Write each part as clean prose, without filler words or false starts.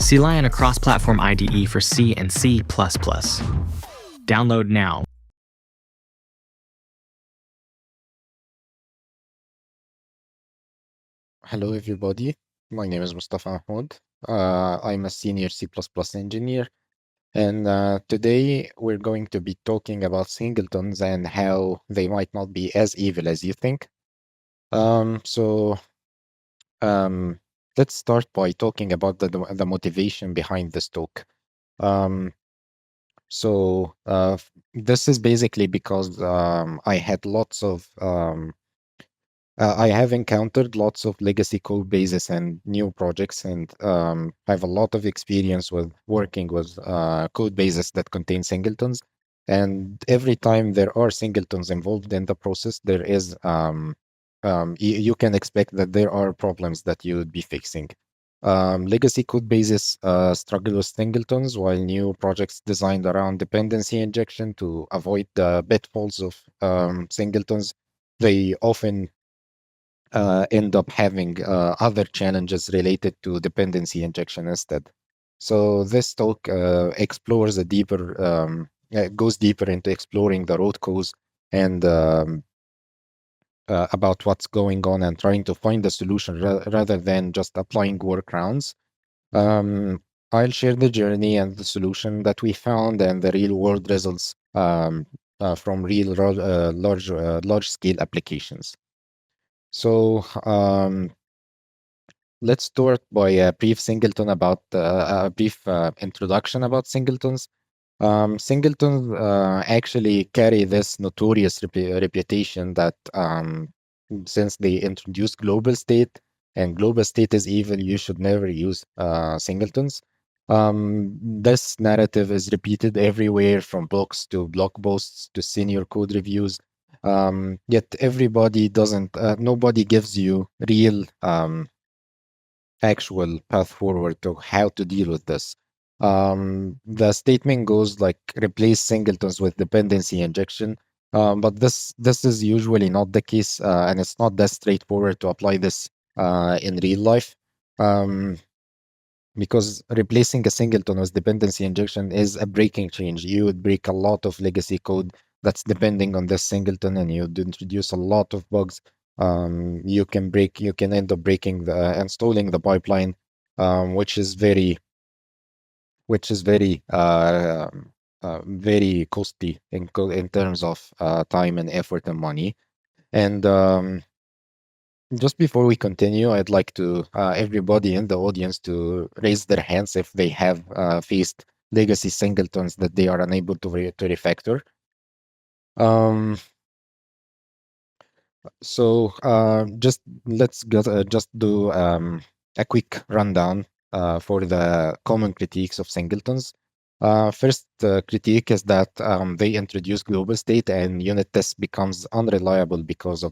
CLI and a cross-platform IDE for C and C++. Download now. Hello, everybody. My name is Mostafa Mahmoud. I'm a senior C++ engineer, and today we're going to be talking about singletons and how they might not be as evil as you think. Let's start by talking about the motivation behind this talk. This is basically because I had lots of I have encountered lots of legacy code bases and new projects, and I have a lot of experience with working with code bases that contain singletons. And every time there are singletons involved in the process, there is you can expect that there are problems that you would be fixing. Legacy code bases struggle with singletons, while new projects designed around dependency injection to avoid the pitfalls of singletons, they often end up having other challenges related to dependency injection instead. So this talk explores a deeper, goes deeper into exploring the root cause and about what's going on and trying to find a solution rather than just applying workarounds. I'll share the journey and the solution that we found and the real world results from real large scale applications. So let's start by a brief introduction about singletons. Singletons actually carry this notorious reputation that since they introduced global state and global state is evil, you should never use singletons. This narrative is repeated everywhere from books to blog posts to senior code reviews. Yet nobody gives you real actual path forward to how to deal with this. The statement goes like replace singletons with dependency injection, but this is usually not the case, and it's not that straightforward to apply this in real life. Because replacing a singleton with dependency injection is a breaking change. You would break a lot of legacy code that's depending on this singleton, and you'd introduce a lot of bugs. You can end up breaking installing the pipeline, which is very costly in terms of time and effort and money. And just before we continue, I'd like to everybody in the audience to raise their hands if they have faced legacy singletons that they are unable to refactor. Um, just just do a quick rundown for the common critiques of singletons. First critique is that they introduce global state and unit test becomes unreliable because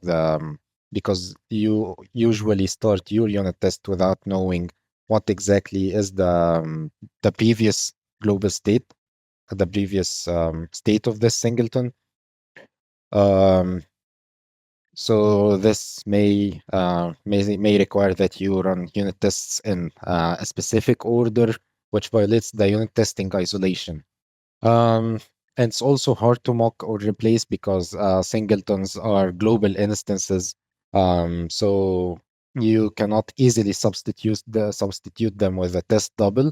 you usually start your unit test without knowing what exactly is the previous global state, the previous state of this singleton. So this may require that you run unit tests in a specific order, which violates the unit testing isolation. Um, and it's also hard to mock or replace because singletons are global instances. So you cannot easily substitute them with a test double.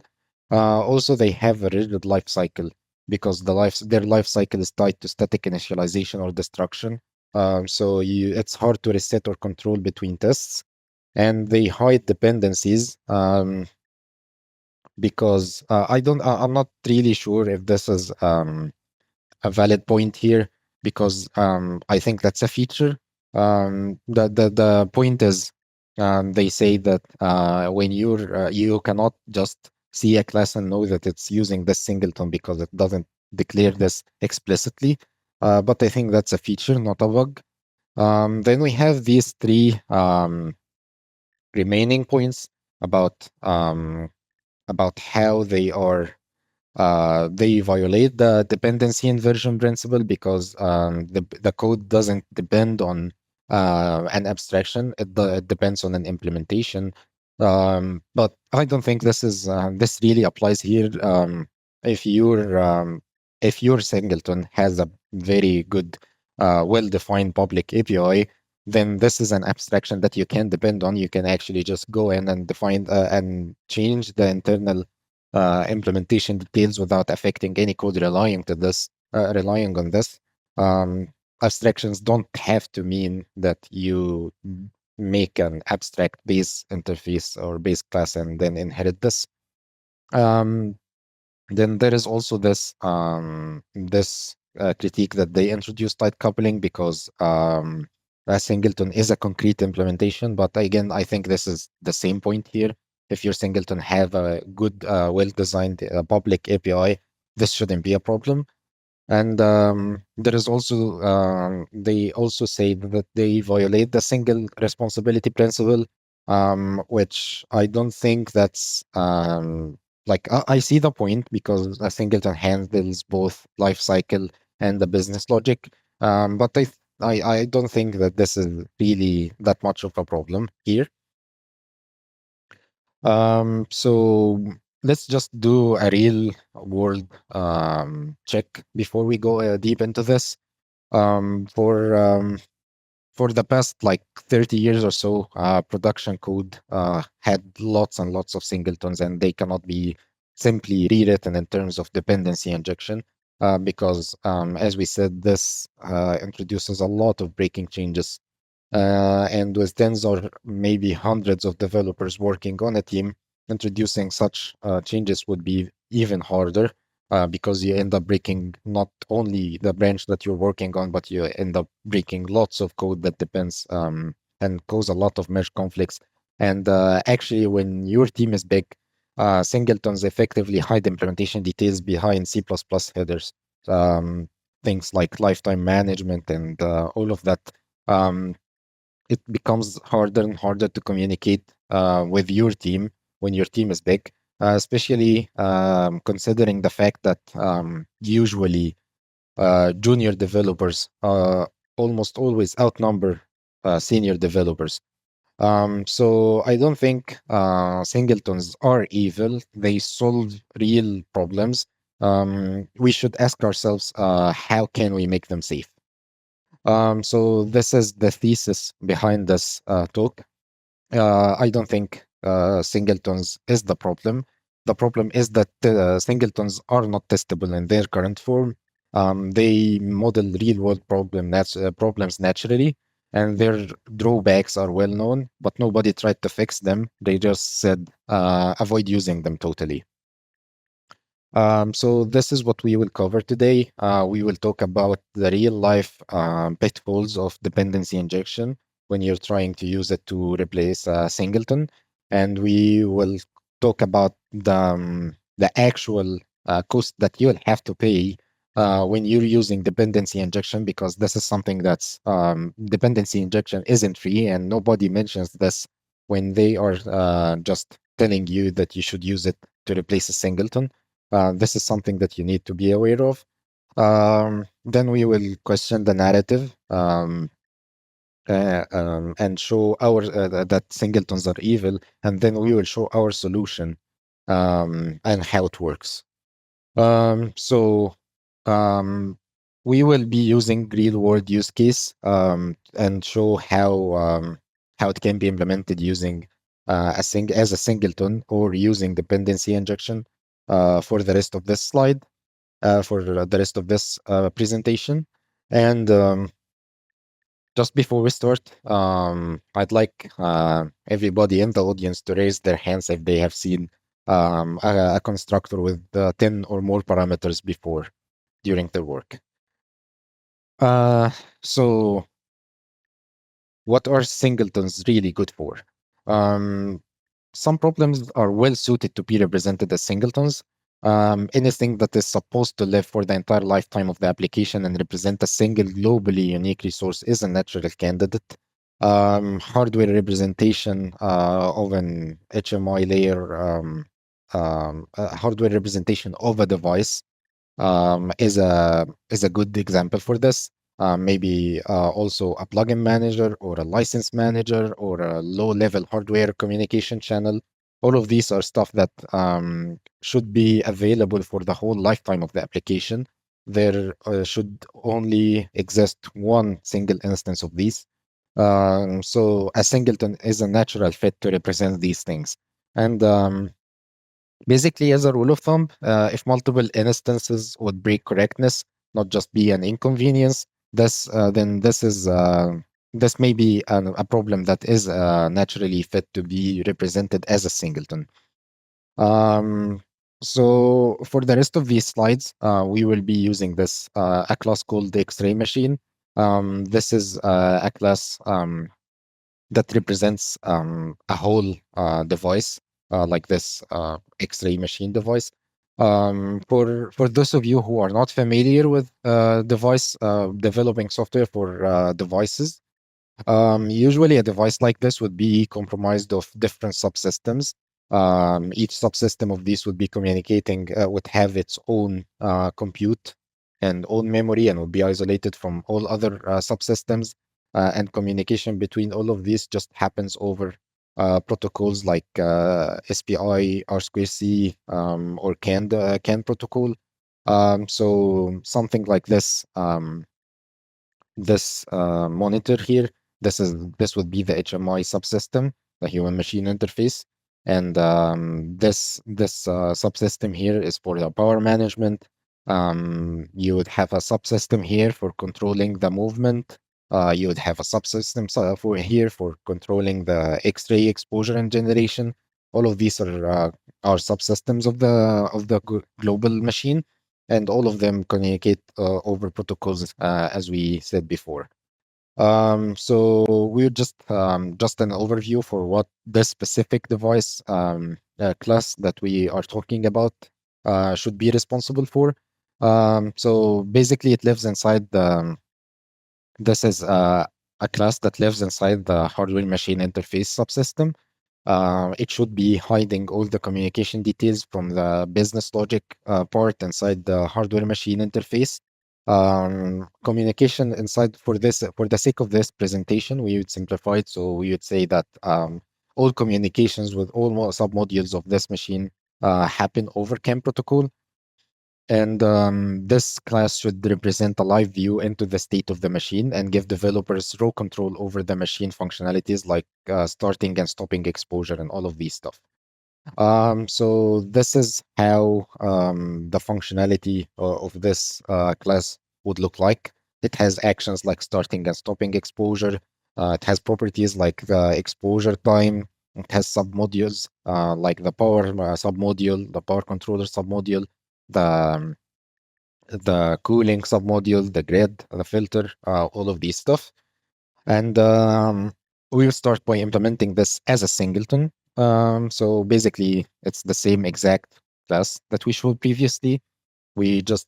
Also, they have a rigid life cycle because their life cycle is tied to static initialization or destruction. It's hard to reset or control between tests, and they hide dependencies. Because I'm not really sure if this is a valid point here because I think that's a feature. The point is they say that when you cannot just see a class and know that it's using this singleton because it doesn't declare this explicitly. But I think that's a feature, not a bug. Then we have these three remaining points about how they violate the dependency inversion principle because the code doesn't depend on an abstraction. It depends on an implementation. But I don't think this really applies here. If your if your singleton has a very good, well-defined public API, then this is an abstraction that you can depend on. You can actually just go in and define and change the internal implementation details without affecting any code relying on this. Um, Abstractions don't have to mean that you make an abstract base interface or base class and then inherit this. Um, then there is also this critique that they introduced tight coupling because a singleton is a concrete implementation. But again, I think this is the same point here. If your singleton have a good, well-designed public API, this shouldn't be a problem. And there is also they also say that they violate the single responsibility principle, which I don't think that's like I see the point because a singleton handles both life cycle and the business logic. But I don't think that this is really that much of a problem here. So let's just do a real world check before we go deep into this. Um, for um, for the past like 30 years or so, production code had lots and lots of singletons, and they cannot be simply rewritten in terms of dependency injection, because, as we said, this introduces a lot of breaking changes. And with tens or maybe hundreds of developers working on a team, introducing such changes would be even harder, because you end up breaking not only the branch that you're working on, but you end up breaking lots of code that depends, and cause a lot of mesh conflicts. And actually, when your team is big, singletons effectively hide implementation details behind C++ headers. Um, Things like lifetime management and all of that. Um, it becomes harder and harder to communicate with your team when your team is big, especially considering the fact that usually junior developers almost always outnumber senior developers. So I don't think singletons are evil. They solve real problems. We should ask ourselves, how can we make them safe? So this is the thesis behind this talk. I don't think singletons is the problem. The problem is that singletons are not testable in their current form. They model real-world problems naturally, and their drawbacks are well known, but nobody tried to fix them. They just said avoid using them totally. So this is what we will cover today. We will talk about the real life pitfalls of dependency injection when you're trying to use it to replace a singleton, and we will talk about the actual cost that you'll have to pay when you're using dependency injection, because this is something that's dependency injection isn't free, and nobody mentions this when they are just telling you that you should use it to replace a singleton. This is something that you need to be aware of. Then we will question the narrative, and show that singletons are evil, and then we will show our solution, and how it works. So um, we will be using real world use case, and show how it can be implemented using as a singleton or using dependency injection for the rest of this slide, for the rest of this presentation. And just before we start, I'd like everybody in the audience to raise their hands if they have seen a constructor with 10 or more parameters before during their work. Uh, so, what are singletons really good for? Um, some problems are well suited to be represented as singletons. Anything that is supposed to live for the entire lifetime of the application and represent a single globally unique resource is a natural candidate. Hardware representation of an HMI layer, hardware representation of a device is a good example for this. maybe also a plugin manager or a license manager or a low-level hardware communication channel. All of these are stuff that should be available for the whole lifetime of the application. There should only exist one single instance of these. So a singleton is a natural fit to represent these things. And basically, as a rule of thumb, if multiple instances would break correctness, not just be an inconvenience, then this may be a problem that is naturally fit to be represented as a singleton. Um, so for the rest of these slides, we will be using this a class called the X-ray machine. This is a class that represents a whole device like this X-ray machine device. For those of you who are not familiar with device developing software for devices, usually, a device like this would be comprised of different subsystems. Each subsystem of these would be communicating, would have its own compute and own memory and would be isolated from all other subsystems. And communication between all of these just happens over protocols like SPI, R2C, or CAN protocol. So something like this monitor here, this would be the HMI subsystem, the human machine interface, and this subsystem here is for the power management. You would have a subsystem here for controlling the movement. You would have a subsystem for here for controlling the X-ray exposure and generation. All of these are subsystems of the global machine, and all of them communicate over protocols, as we said before. So we're just an overview for what this specific device class that we are talking about should be responsible for. So basically, it lives inside the. This is a class that lives inside the hardware machine interface subsystem. It should be hiding all the communication details from the business logic part inside the hardware machine interface. Communication inside for the sake of this presentation, we would simplify it. So we would say that all communications with all submodules of this machine happen over CAN protocol. And this class should represent a live view into the state of the machine and give developers raw control over the machine functionalities like starting and stopping exposure and all of these stuff. So this is how the functionality of this class would look like. It has actions like starting and stopping exposure. It has properties like the exposure time. It has submodules like the power submodule, the power controller submodule, the the cooling submodule, the grid, the filter, all of these stuff. And we'll start by implementing this as a singleton. So basically, it's the same exact class that we showed previously. We just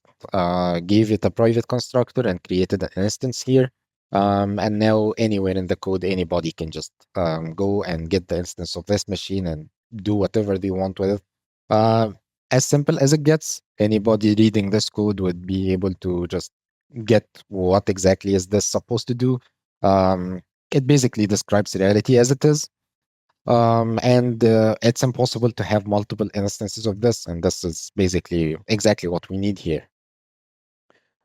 gave it a private constructor and created an instance here. And now anywhere in the code, anybody can just go and get the instance of this machine and do whatever they want with it. Uh, as simple as it gets, anybody reading this code would be able to just get what exactly is this supposed to do. It basically describes reality as it is. And it's impossible to have multiple instances of this, and this is basically exactly what we need here.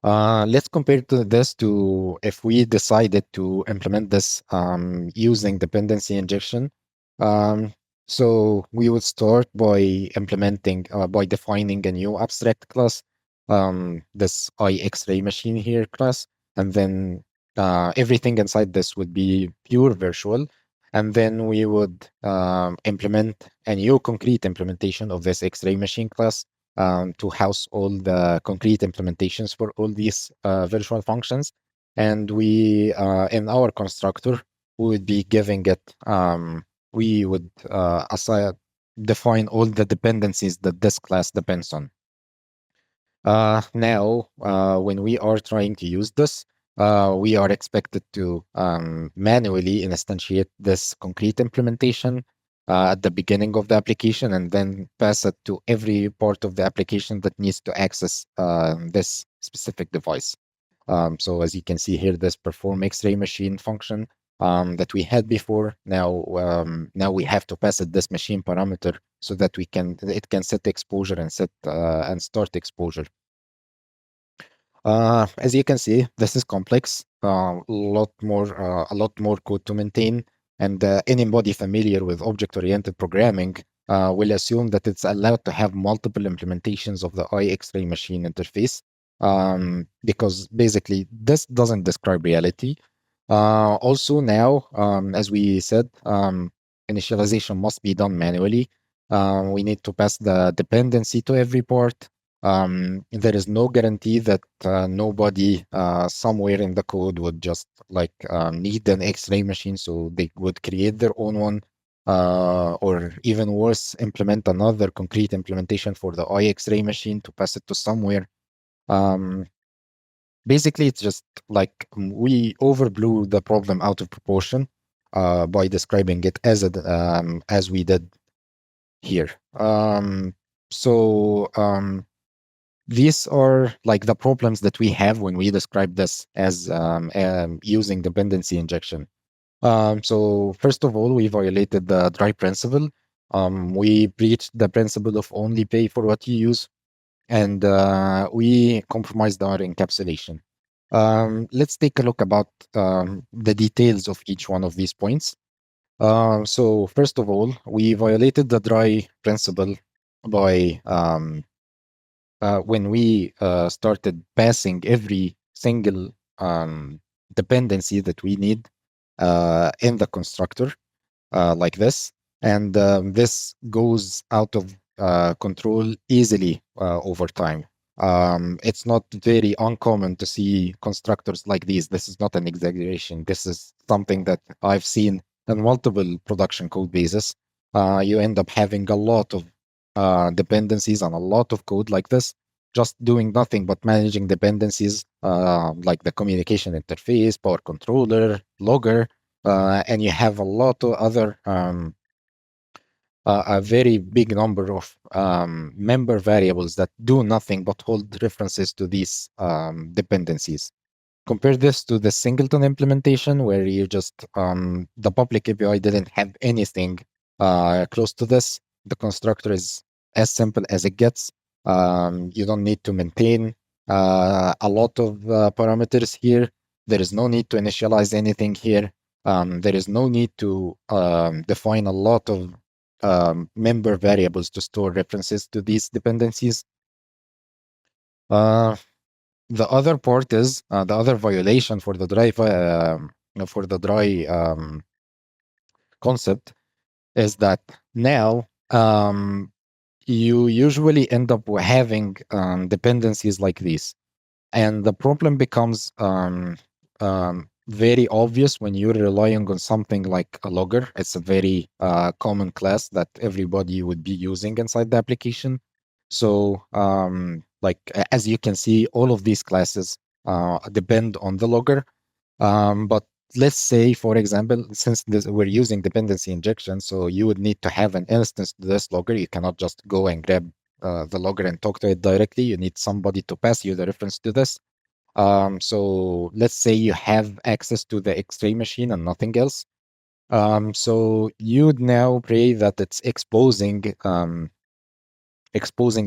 Let's compare this to if we decided to implement this using dependency injection. Um, so we would start by by defining a new abstract class, this iX-ray machine here class, and then everything inside this would be pure virtual. And then we would implement a new concrete implementation of this X-ray machine class to house all the concrete implementations for all these virtual functions. And we, in our constructor, we would be giving it, we would define all the dependencies that this class depends on. Now, when we are trying to use this, we are expected to manually instantiate this concrete implementation at the beginning of the application and then pass it to every part of the application that needs to access this specific device. So as you can see here, this perform X-ray machine function that we had before. Now we have to pass it this machine parameter so that it can set exposure and set and start exposure. As you can see, this is complex. A lot more code to maintain. And anybody familiar with object-oriented programming will assume that it's allowed to have multiple implementations of the X-ray machine interface, because basically this doesn't describe reality. Also now, as we said, initialization must be done manually. We need to pass the dependency to every part. There is no guarantee that nobody somewhere in the code would just like need an X-ray machine, so they would create their own one, or even worse, implement another concrete implementation for the X-ray machine to pass it to somewhere. Um, Basically, it's just like we overblew the problem out of proportion by describing it as we did here. So these are like the problems that we have when we describe this as using dependency injection. So first of all, we violated the dry principle. We breached the principle of only pay for what you use, and we compromised our encapsulation. Let's take a look about the details of each one of these points. So first of all, we violated the dry principle by when we started passing every single dependency that we need in the constructor like this. And this goes out of control easily over time. It's not very uncommon to see constructors like these. This is not an exaggeration. This is something that I've seen in multiple production code bases. You end up having a lot of dependencies on a lot of code like this, just doing nothing but managing dependencies like the communication interface, power controller, logger, and you have a lot of other a very big number of member variables that do nothing but hold references to these dependencies. Compare this to the Singleton implementation, where you just the public API didn't have anything close to this. The constructor is as simple as it gets. You don't need to maintain a lot of parameters here. There is no need to initialize anything here. There is no need to define a lot of member variables to store references to these dependencies. Uh, the other part is the other violation for the dry concept is that now you usually end up having dependencies like these, and the problem becomes very obvious when you're relying on something like a logger. It's a very common class that everybody would be using inside the application. So, as you can see, all of these classes depend on the logger. But let's say, for example, since we're using dependency injection, so you would need to have an instance to this logger. You cannot just go and grab the logger and talk to it directly. You need somebody to pass you the reference to this. So let's say you have access to the X-ray machine and nothing else. So you'd now pray that it's exposing a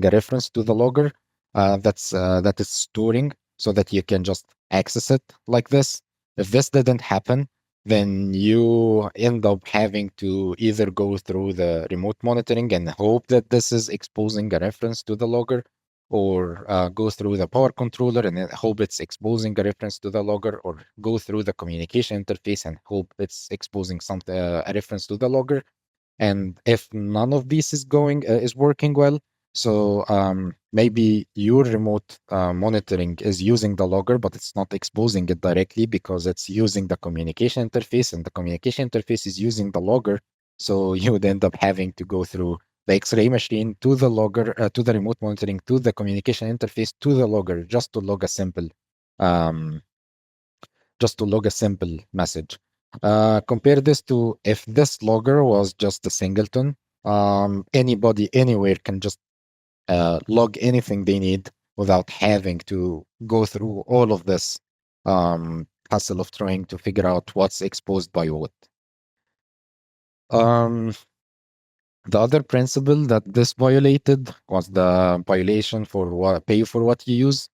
reference to the logger that is storing, so that you can just access it like this. If this didn't happen, then you end up having to either go through the remote monitoring and hope that this is exposing a reference to the logger, or go through the power controller and then hope it's exposing a reference to the logger, or go through the communication interface and hope it's exposing a reference to the logger. And if none of this is working well, so maybe your remote monitoring is using the logger, but it's not exposing it directly because it's using the communication interface, and the communication interface is using the logger. So you would end up having to go through the X-ray machine to the logger, to the remote monitoring, to the communication interface, to the logger, um, just to log a simple message. Compare this to if this logger was just a singleton. Anybody anywhere can just log anything they need without having to go through all of this hassle of trying to figure out what's exposed by what. Um, the other principle that this violated was the violation for what pay for what you use.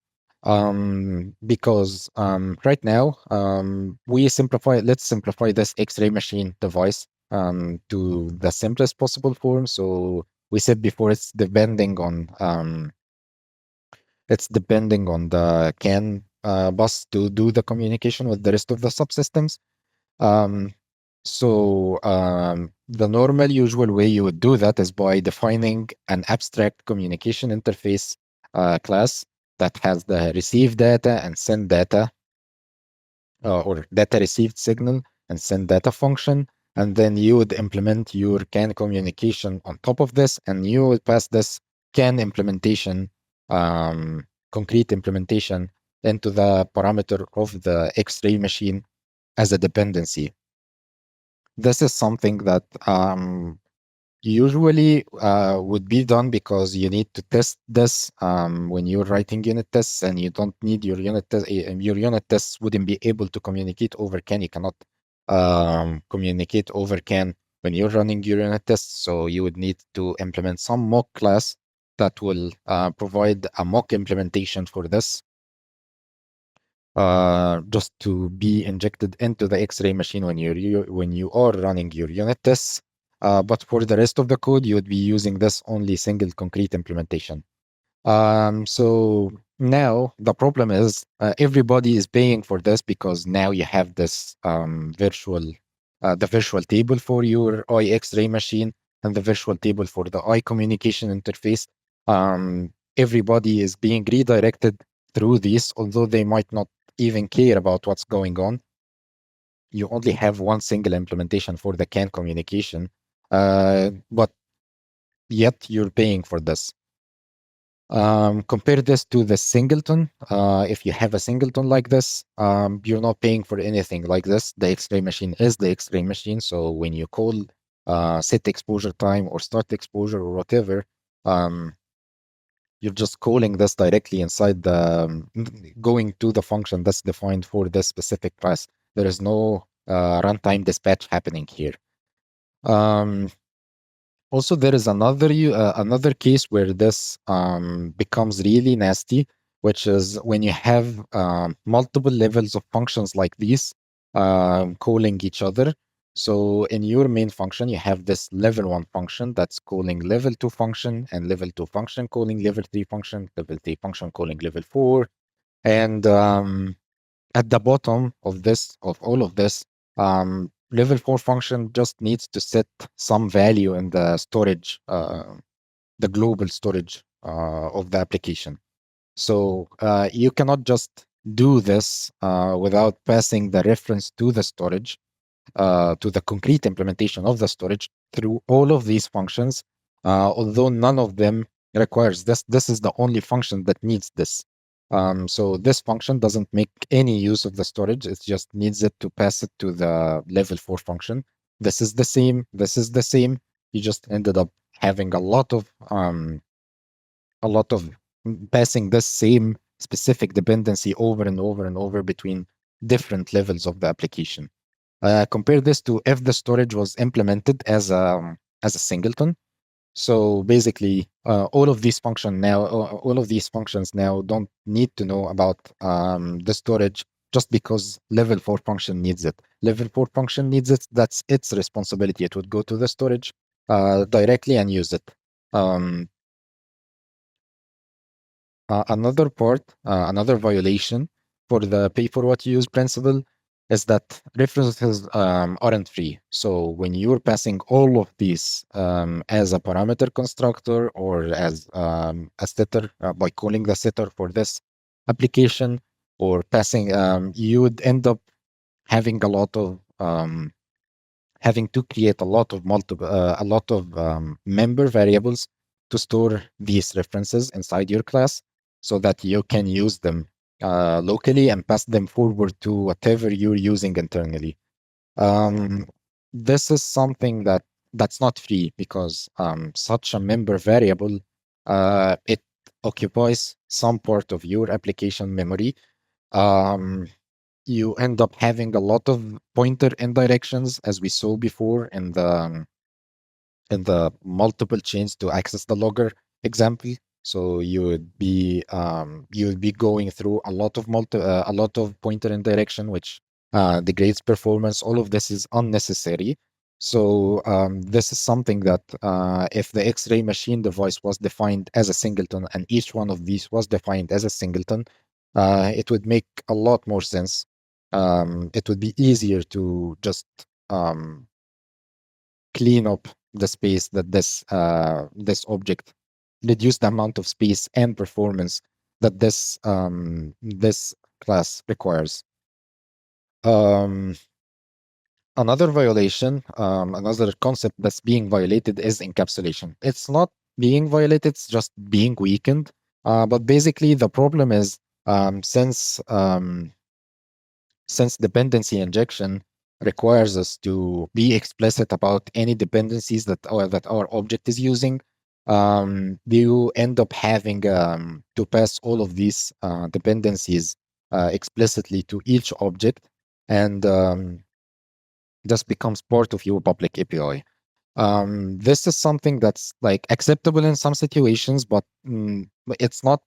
Because right now, let's simplify this X-ray machine device to the simplest possible form. So we said before it's depending on the CAN bus to do the communication with the rest of the subsystems. Um, the normal usual way you would do that is by defining an abstract communication interface class that has the receive data and send data, or data received signal and send data function. And then you would implement your CAN communication on top of this, and you would pass this CAN implementation, concrete implementation, into the parameter of the X-ray machine as a dependency. This is something that usually would be done because you need to test this when you're writing unit tests, and you don't need your unit test. Your unit tests wouldn't be able to communicate over CAN. You cannot communicate over CAN when you're running your unit tests. So you would need to implement some mock class that will provide a mock implementation for this, just to be injected into the X-ray machine when you are running your unit tests. But for the rest of the code, you would be using this only single concrete implementation. So now the problem is everybody is paying for this, because now you have this the virtual table for your eye X-ray machine and the virtual table for the eye communication interface. Everybody is being redirected through these, although they might not even care about what's going on. You only have one single implementation for the CAN communication, but yet you're paying for this. Compare this to the Singleton. If you have a Singleton like this, you're not paying for anything like this. The X-ray machine is the X-ray machine. So when you call set exposure time or start exposure or whatever, you're just calling this directly inside going to the function that's defined for this specific class. There is no runtime dispatch happening here. Also, there is another case where this becomes really nasty, which is when you have multiple levels of functions like these calling each other. So in your main function, you have this level 1 function that's calling level 2 function, and level 2 function calling level 3 function, level 3 function calling level 4. And at the bottom of all of this, level 4 function just needs to set some value in the storage, the global storage of the application. So you cannot just do this without passing the reference to the storage, to the concrete implementation of the storage through all of these functions, although none of them requires this. This is the only function that needs this. So this function doesn't make any use of the storage. It just needs it to pass it to the level 4 function. This is the same. This is the same. You just ended up having a lot of passing this same specific dependency over and over and over between different levels of the application. Compare this to if the storage was implemented as a singleton. So basically, all of these functions now don't need to know about the storage just because level 4 function needs it. Level 4 function needs it. That's its responsibility. It would go to the storage directly and use it. Another violation for the pay for what you use principle is that references aren't free. So when you're passing all of these as a parameter constructor or as a setter, by calling the setter for this application, or passing, you would end up having a lot of having to create a lot of member variables to store these references inside your class, so that you can use them locally and pass them forward to whatever you're using internally. Um, this is something that's not free, because such a member variable, it occupies some part of your application memory. Um, you end up having a lot of pointer indirections, as we saw before in the multiple chains to access the logger example. So you would be going through a lot of pointer indirection, which degrades performance. All of this is unnecessary. So this is something that if the X-ray machine device was defined as a singleton and each one of these was defined as a singleton, it would make a lot more sense. It would be easier to just um, clean up the space that this object, reduce the amount of space and performance that this class requires. Um, another concept that's being violated is encapsulation. It's not being violated; it's just being weakened. But basically, the problem is since dependency injection requires us to be explicit about any dependencies that our object is using, you end up having to pass all of these dependencies explicitly to each object, and this becomes part of your public API. This is something that's like acceptable in some situations, but it's not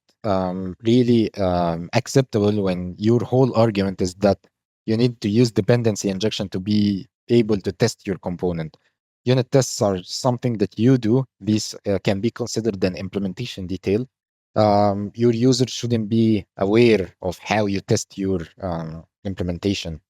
really acceptable when your whole argument is that you need to use dependency injection to be able to test your component. Unit tests are something that you do. These can be considered an implementation detail. Your user shouldn't be aware of how you test your implementation.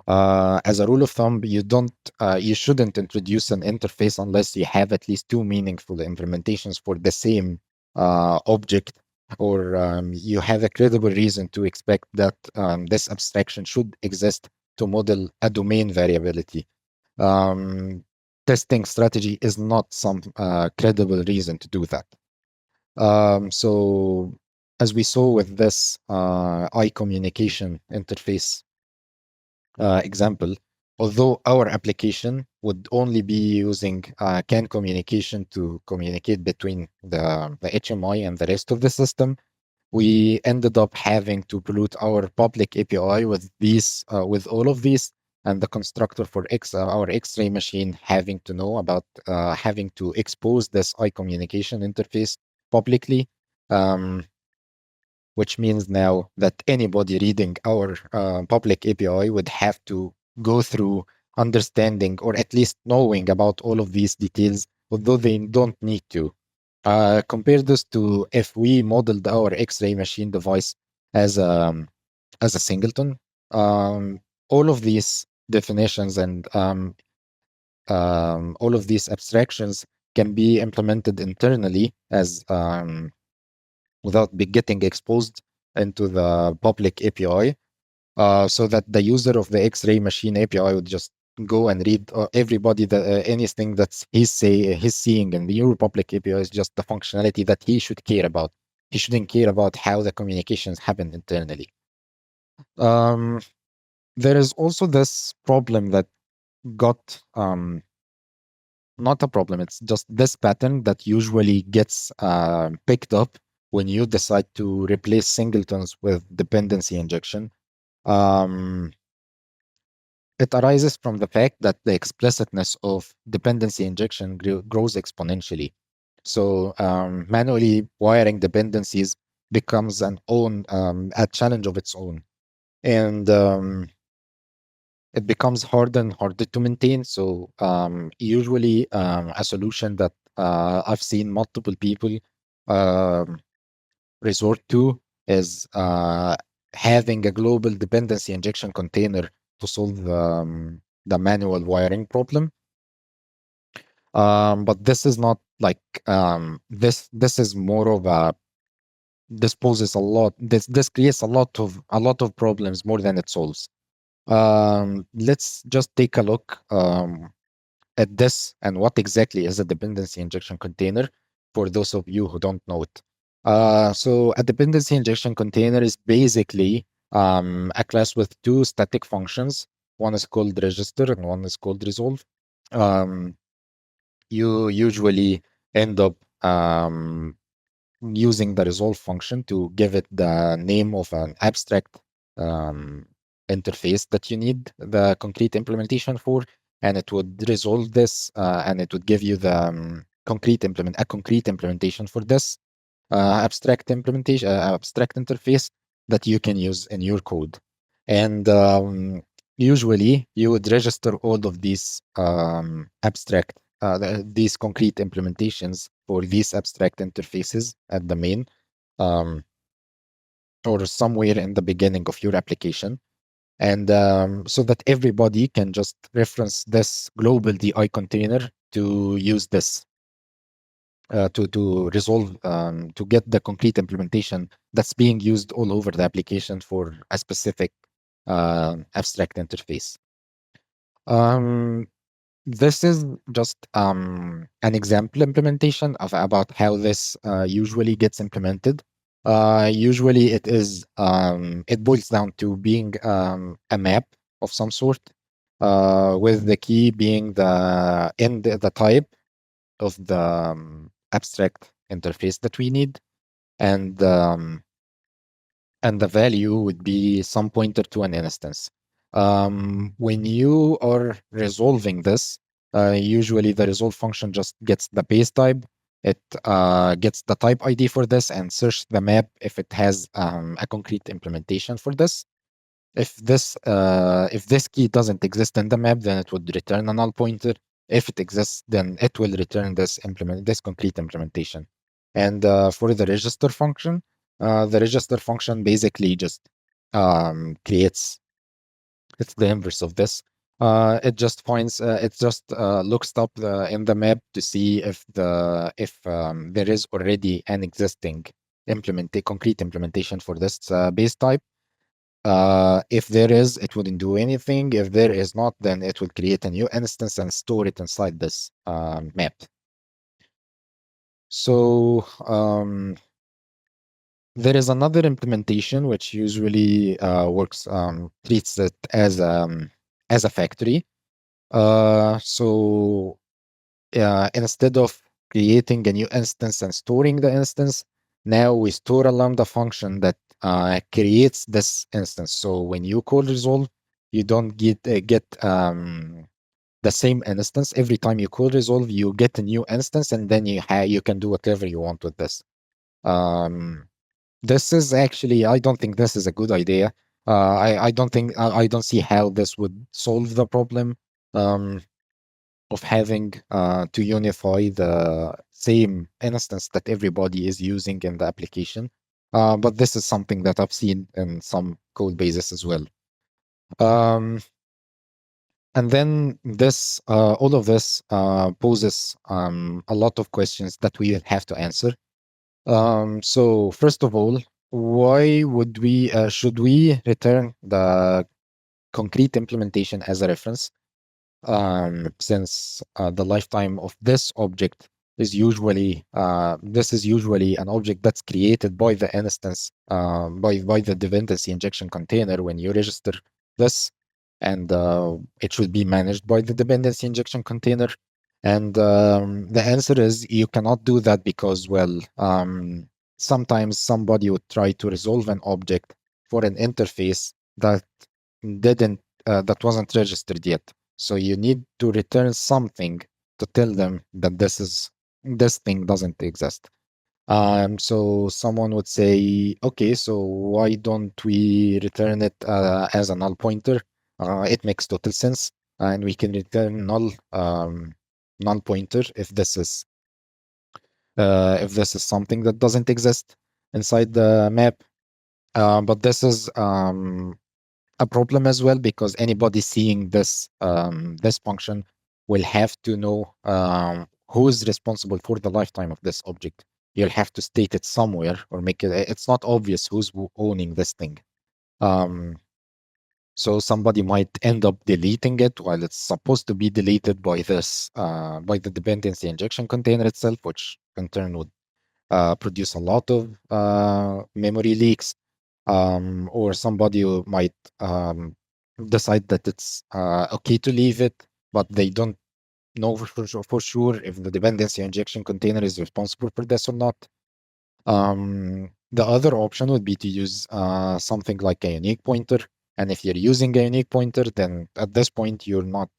As a rule of thumb, you shouldn't introduce an interface unless you have at least two meaningful implementations for the same object, or you have a credible reason to expect that this abstraction should exist to model a domain variability. Um, Testing strategy is not some credible reason to do that. So, as we saw with this iCommunication interface example, although our application would only be using CAN communication to communicate between the HMI and the rest of the system, we ended up having to pollute our public API with all of these, and the constructor for our X-ray machine having to know about having to expose this iCommunication interface publicly. Um, which means now that anybody reading our public API would have to go through understanding or at least knowing about all of these details, although they don't need to. Compare this to if we modeled our X-ray machine device as a singleton. Um, all of these definitions and all of these abstractions can be implemented internally as without getting exposed into the public API, so that the user of the X-ray machine API would just go and read everybody that anything that's he's seeing in the your public API is just the functionality that he should care about. He shouldn't care about how the communications happen internally. Um, there is also this problem that got not a problem. It's just this pattern that usually gets picked up when you decide to replace singletons with dependency injection. Um, it arises from the fact that the explicitness of dependency injection grows exponentially. So manually wiring dependencies becomes a challenge of its own, and it becomes harder and harder to maintain. So usually a solution that I've seen multiple people um, resort to is having a global dependency injection container to solve the manual wiring problem. But this is not like this is more of a this poses a lot this creates a lot of problems more than it solves. Let's just take a look at this and what exactly is a dependency injection container for those of you who don't know it. So a dependency injection container is basically a class with two static functions. One is called register and one is called resolve. Um, you usually end up using the resolve function to give it the name of an abstract interface that you need the concrete implementation for, and it would resolve this, and it would give you the a concrete implementation for this abstract interface that you can use in your code. And usually, you would register all of these these concrete implementations for these abstract interfaces at the main, um, or somewhere in the beginning of your application. And so that everybody can just reference this global DI container to use this to resolve to get the concrete implementation that's being used all over the application for a specific abstract interface. Um, this is just an example implementation of about how this usually gets implemented. Usually, it boils down to being a map of some sort, with the key being the type of the abstract interface that we need, and the value would be some pointer to an instance. When you are resolving this, usually the resolve function just gets the base type. It gets the type ID for this and search the map if it has a concrete implementation for this. If this key doesn't exist in the map, then it would return a null pointer. If it exists, then it will return this concrete implementation. And for the register function basically just creates. It's the inverse of this. It just looks up in the map to see if there is already an existing concrete implementation for this base type. If there is, it wouldn't do anything. If there is not, then it will create a new instance and store it inside this map. So there is another implementation which usually treats it as a factory. So instead of creating a new instance and storing the instance, now we store a lambda function that creates this instance. So when you call resolve, you don't get the same instance every time you call resolve. You get a new instance, and then you can do whatever you want with this. This is actually, I don't think this is a good idea. I don't see how this would solve the problem. Of having to unify the same instance that everybody is using in the application. But this is something that I've seen in some code bases as well. And then all of this poses a lot of questions that we have to answer. So first of all, should we return the concrete implementation as a reference? Since the lifetime of this object is usually an object that's created by the instance, by the dependency injection container when you register this, and it should be managed by the dependency injection container. And the answer is you cannot do that because, well, sometimes somebody would try to resolve an object for an interface didn't that wasn't registered yet. So you need to return something to tell them that this thing doesn't exist. So someone would say, okay, so why don't we return it as a null pointer? It makes total sense, and we can return null pointer if this is something that doesn't exist inside the map. But this is a problem as well, because anybody seeing this function will have to know who is responsible for the lifetime of this object. You'll have to state it somewhere or make it's not obvious who's owning this thing. So somebody might end up deleting it while it's supposed to be deleted by by the dependency injection container itself, which in turn would produce a lot of memory leaks. Or somebody who might decide that it's okay to leave it, but they don't know for sure if the dependency injection container is responsible for this or not. The other option would be to use something like a unique pointer. And if you're using a unique pointer, then at this point you're not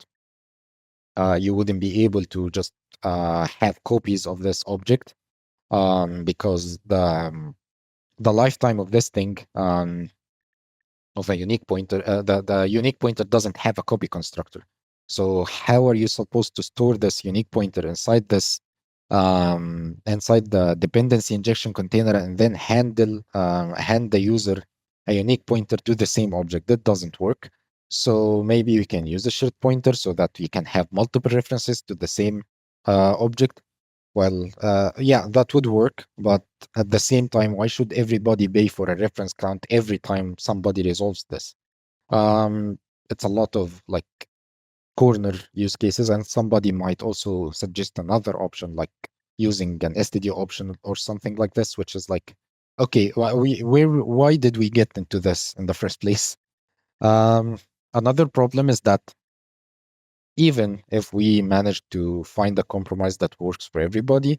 you wouldn't be able to just have copies of this object, because the lifetime of this thing, of a unique pointer, the unique pointer doesn't have a copy constructor. So how are you supposed to store this unique pointer inside this inside the dependency injection container and then hand the user a unique pointer to the same object? That doesn't work. So maybe we can use a shared pointer so that we can have multiple references to the same object. Well, yeah, that would work, but at the same time, why should everybody pay for a reference count every time somebody resolves this? Um, it's a lot of like corner use cases, and somebody might also suggest another option, like using an STD option or something like this, which is like, okay, why did we get into this in the first place? Um, Another problem is that even if we manage to find a compromise that works for everybody,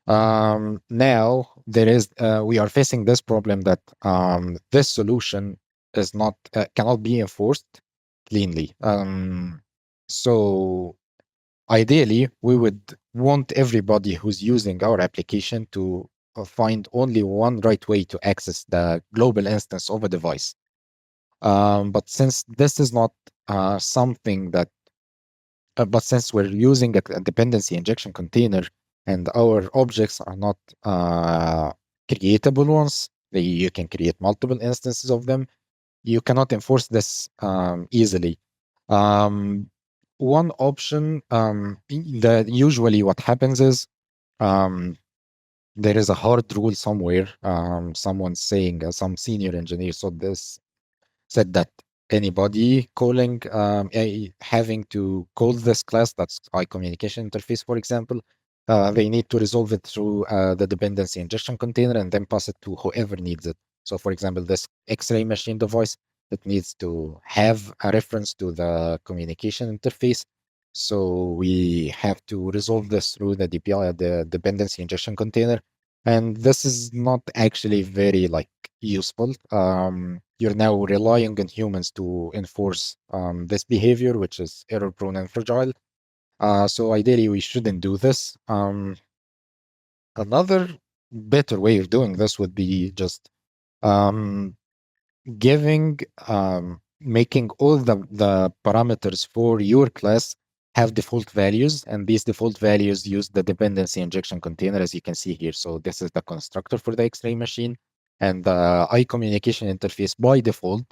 now there is we are facing this problem that this solution is not cannot be enforced cleanly. So ideally, we would want everybody who's using our application to find only one right way to access the global instance of a device. But since this is not something that but since we're using a dependency injection container and our objects are not creatable ones, you can create multiple instances of them. You cannot enforce this easily. Um, One option that usually what happens is um, there is a hard rule somewhere. Someone's saying, some senior engineer said that anybody calling having to call this class, that's communication interface, for example, they need to resolve it through the dependency injection container and then pass it to whoever needs it. So for example, this X-ray machine device, it needs to have a reference to the communication interface. So we have to resolve this through the DPI, the dependency injection container. And this is not actually very like useful. You're now relying on humans to enforce this behavior, which is error prone and fragile. So ideally, we shouldn't do this. Another better way of doing this would be just um, giving making all the parameters for your class have default values, and these default values use the dependency injection container, as you can see here. So this is the constructor for the X-ray machine, and the communication interface by default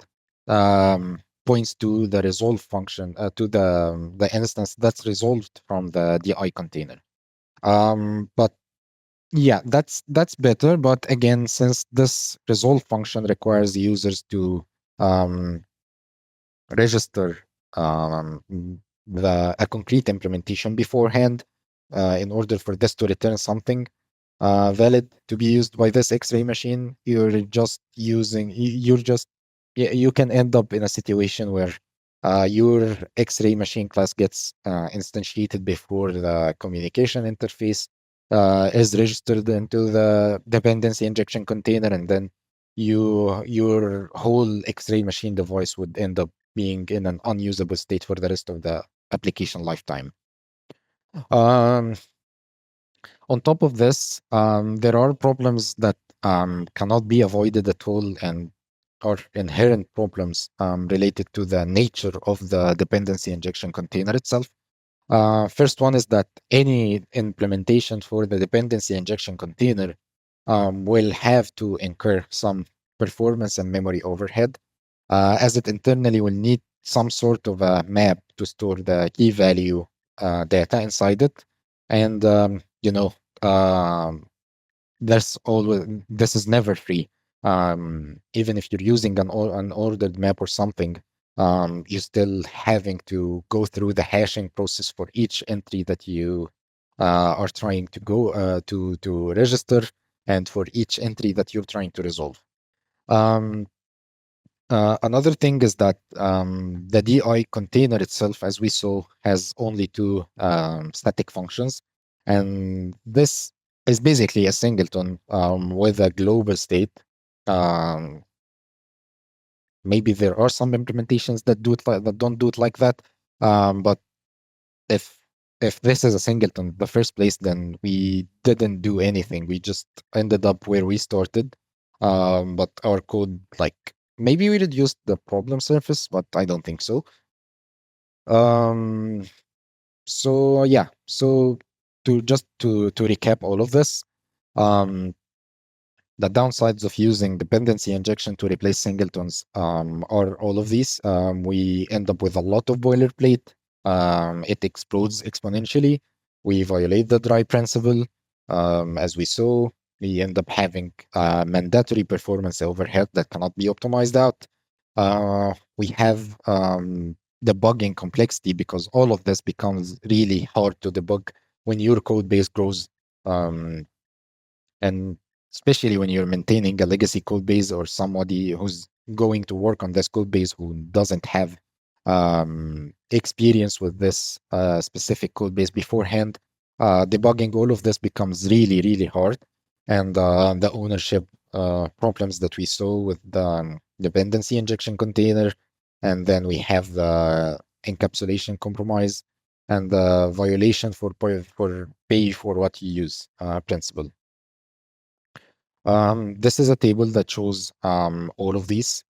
points to the resolve function, to the instance that's resolved from the DI container. But yeah, that's better. But again, since this resolve function requires the users to um, register a concrete implementation beforehand, in order for this to return something valid to be used by this X-ray machine, you're just you can end up in a situation where your X-ray machine class gets instantiated before the communication interface is registered into the dependency injection container, and then your whole X-ray machine device would end up being in an unusable state for the rest of the application lifetime. Um, on top of this, there are problems that cannot be avoided at all and are inherent problems related to the nature of the dependency injection container itself. First one is that any implementation for the dependency injection container will have to incur some performance and memory overhead, as it internally will need some sort of a map to store the key value data inside it. And, um, this is never free. Even if you're using an ordered map or something, you're still having to go through the hashing process for each entry that you are trying to go to register, and for each entry that you're trying to resolve. Um, Another thing is that the DI container itself, as we saw, has only two static functions, and this is basically a singleton with a global state. Um, Maybe there are some implementations that that don't do it like that. But if if this is a singleton in the first place, then we didn't do anything. We just ended up where we started. But our code, like, maybe we reduced the problem surface, but I don't think so. Um, so yeah, so to recap all of this, um, the downsides of using dependency injection to replace singletons are all of these. We end up with a lot of boilerplate. It explodes exponentially. We violate the dry principle. As we saw, we end up having mandatory performance overhead that cannot be optimized out. We have debugging complexity because all of this becomes really hard to debug when your code base grows. Um, and especially when you're maintaining a legacy code base or somebody who's going to work on this code base who doesn't have experience with this specific code base beforehand, debugging all of this becomes really, really hard. And the ownership problems that we saw with the dependency injection container, and then we have the encapsulation compromise and the violation for pay for what you use principle. This is a table that shows um, all of these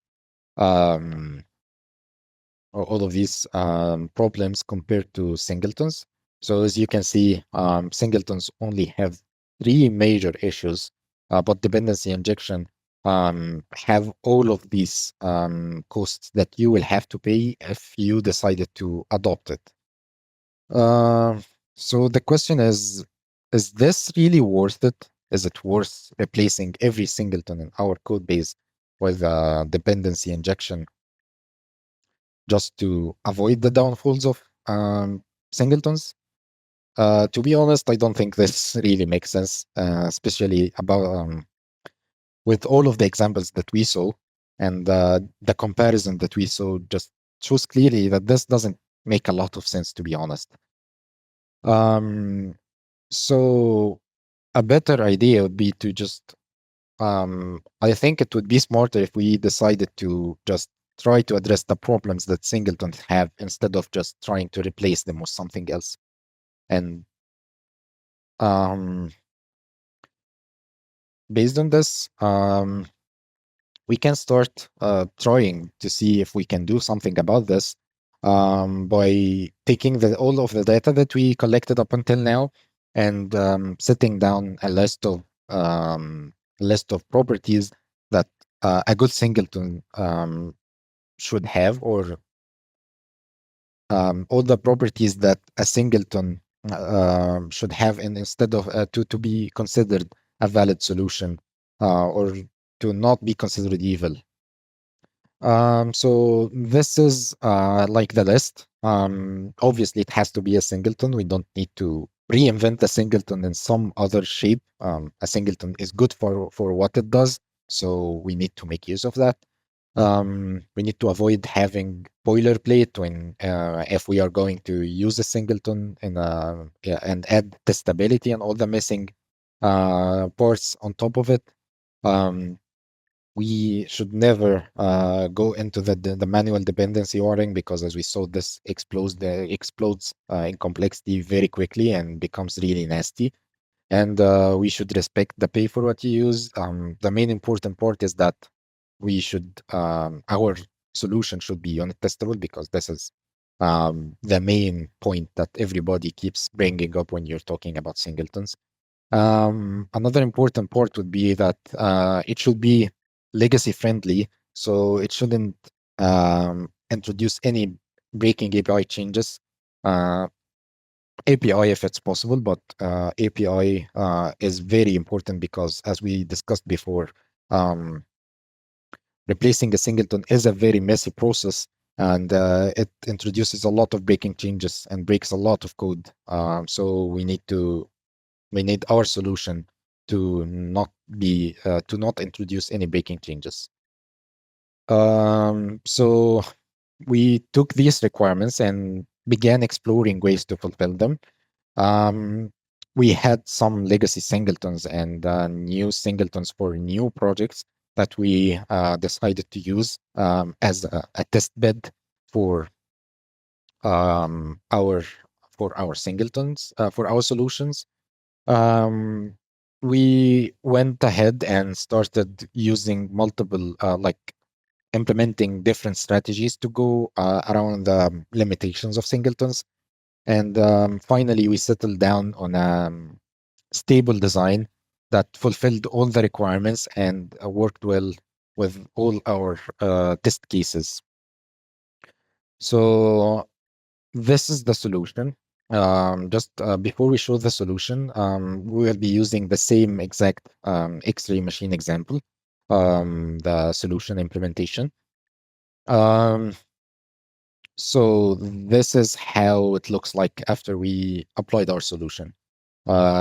problems compared to singletons. So as you can see, singletons only have three major issues, but dependency injection have all of these costs that you will have to pay if you decided to adopt it. Uh, so the question is this really worth it? Is it worth replacing every singleton in our code base with dependency injection just to avoid the downfalls of singletons? To be honest, I don't think this really makes sense, especially about with all of the examples that we saw and the comparison that we saw just shows clearly that this doesn't make a lot of sense, to be honest. Um, So a better idea would be to just I think it would be smarter if we decided to just try to address the problems that singletons have instead of just trying to replace them with something else. And um based on this, we can start trying to see if we can do something about this by taking all of the data that we collected up until now and setting down a list of properties that a good singleton should have, or all the properties that a singleton should have, and instead of to be considered a valid solution or to not be considered evil. So this is like the list. Obviously, it has to be a singleton. We don't need to reinvent a singleton in some other shape. A singleton is good for what it does, so we need to make use of that. We need to avoid having boilerplate when if we are going to use a singleton in yeah, and add testability and all the missing parts on top of it. Um, we should never go into the manual dependency ordering because, as we saw, this explodes in complexity very quickly and becomes really nasty. And we should respect the pay for what you use. The main important part is that we should our solution should be unit testable because this is the main point that everybody keeps bringing up when you're talking about singletons. Another important part would be that it should be legacy friendly, so it shouldn't introduce any breaking API changes. Uh, API if it's possible, but API is very important because, as we discussed before, um, replacing a singleton is a very messy process, and it introduces a lot of breaking changes and breaks a lot of code. So we need our solution to not introduce any breaking changes. So we took these requirements and began exploring ways to fulfill them. Um, we had some legacy singletons and new singletons for new projects that we decided to use as a test bed for our singletons for our solutions. um, we went ahead and started using multiple implementing different strategies to go around the limitations of singletons. And finally, we settled down on a stable design that fulfilled all the requirements and worked well with all our test cases. So this is the solution. Just before we show the solution, we will be using the same exact X-ray machine example, the solution implementation. Um, so this is how it looks like after we applied our solution.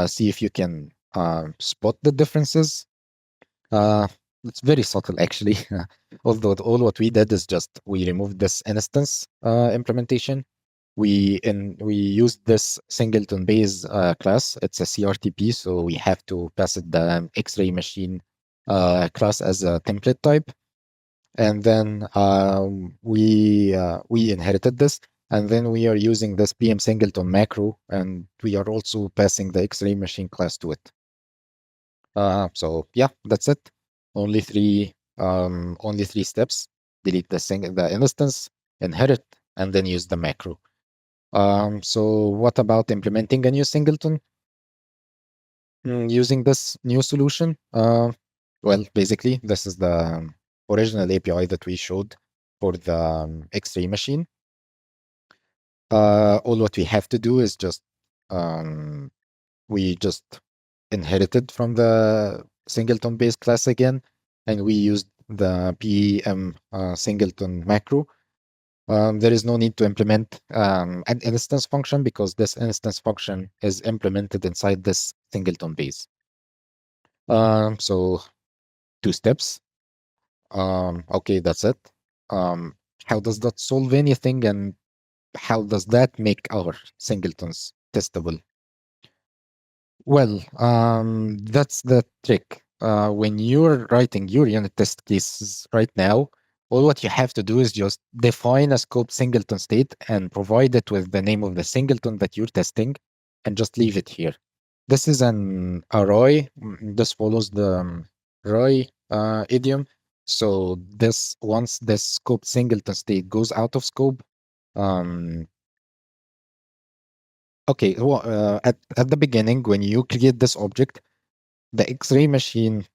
See if you can spot the differences. Uh, it's very subtle, actually. Although all what we did is just we removed this instance implementation. We used this singleton base class. It's a CRTP, so we have to pass it the X-ray machine class as a template type. And then we inherited this, and then we are using this PM singleton macro, and we are also passing the X-ray machine class to it. So yeah, that's it. Only three steps: delete the instance, inherit, and then use the macro. So what about implementing a new singleton using this new solution? Well, basically, this is the original API that we showed for the X-ray machine. All what we have to do is um, we just inherited from the singleton base class again, and we used the PM singleton macro. There is no need to implement an instance function because this instance function is implemented inside this singleton base. So two steps. Okay, that's it. How does that solve anything, and how does that make our singletons testable? Well, that's the trick. When you're writing your unit test cases right now, all what you have to do is just define a scope singleton state and provide it with the name of the singleton that you're testing, and just leave it here. This is an array. This follows the array idiom. So this once this scope singleton state goes out of scope, um, okay. Well, at the beginning, when you create this object, the X-ray machine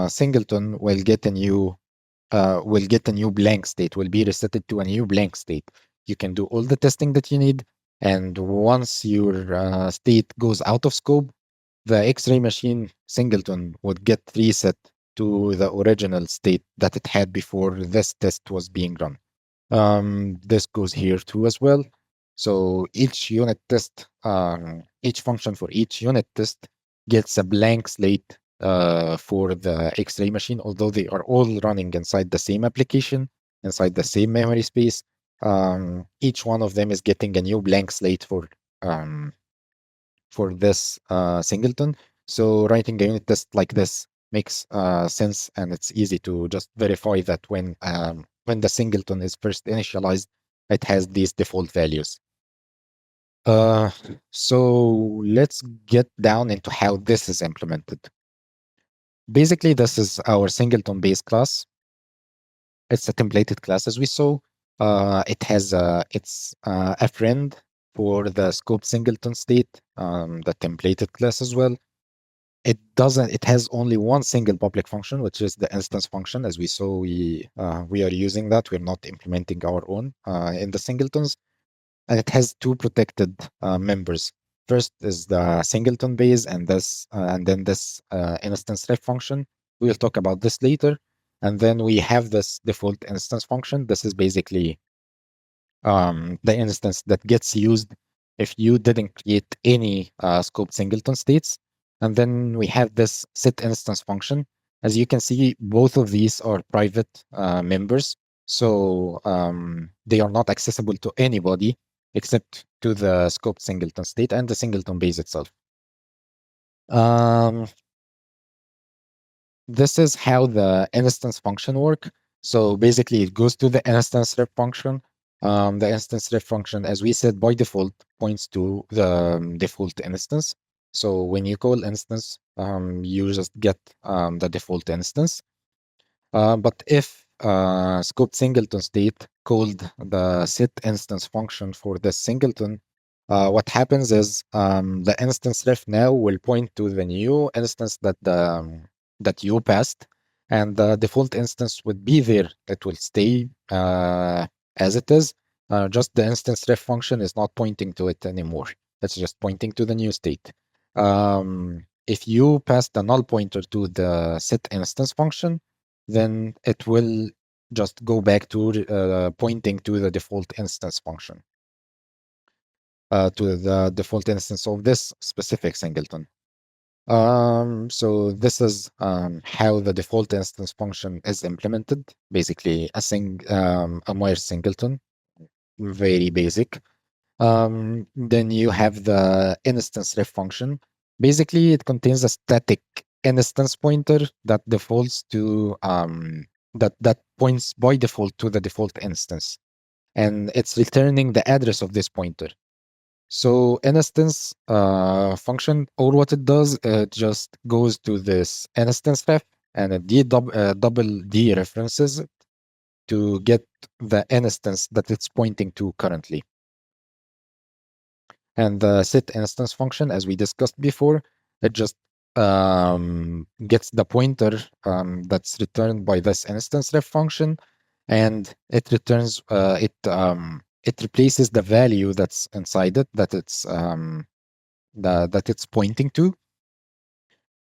singleton will get a new blank state, will be resetted to a new blank state. You can do all the testing that you need, and once your state goes out of scope, the X-ray machine singleton would get reset to the original state that it had before this test was being run. This goes here too as well. So each unit test, each function for each unit test gets a blank slate for the X-ray machine, although they are all running inside the same application, inside the same memory space. Each one of them is getting a new blank slate um, for this singleton. So writing a unit test like this makes sense, and it's easy to just verify that when the singleton is first initialized, it has these default values. Uh, so let's get down into how this is implemented. Basically, this is our singleton base class. It's a templated class, as we saw. It has a friend for the scope singleton state, the templated class as well. It has only one single public function, which is the instance function. As we saw, we are using that. We're not implementing our own in the singletons. And it has two protected members. First is the singleton base, and then this instance ref function. We'll talk about this later. And then we have this default instance function. This is basically the instance that gets used if you didn't create any scoped singleton states. And then we have this set instance function. As you can see, both of these are private members. So they are not accessible to anybody except to the scoped singleton state and the singleton base itself. Um, this is how the instance function work. So basically, it goes to the instance ref function. The instance ref function, as we said, by default points to the default instance. So when you call instance, you just get the default instance. But if scoped singleton state called the set instance function for the singleton, what happens is the instance ref now will point to the new instance that you passed, and the default instance would be there. It will stay as it is. Just the instance ref function is not pointing to it anymore. It's just pointing to the new state. If you pass the null pointer to the set instance function, then it will just go back to pointing to the default instance function, to the default instance of this specific singleton. So this is how the default instance function is implemented. Basically, a Meyer singleton, very basic. Then you have the instance ref function. Basically, it contains a static instance pointer that defaults to that points by default to the default instance, and it's returning the address of this pointer. So instance function, or what it does, it just goes to this instance ref and it double dereferences it to get the instance that it's pointing to currently. And the set instance function, as we discussed before, it just gets the pointer that's returned by this instance ref function, and it returns it replaces the value that's inside it that it's pointing to.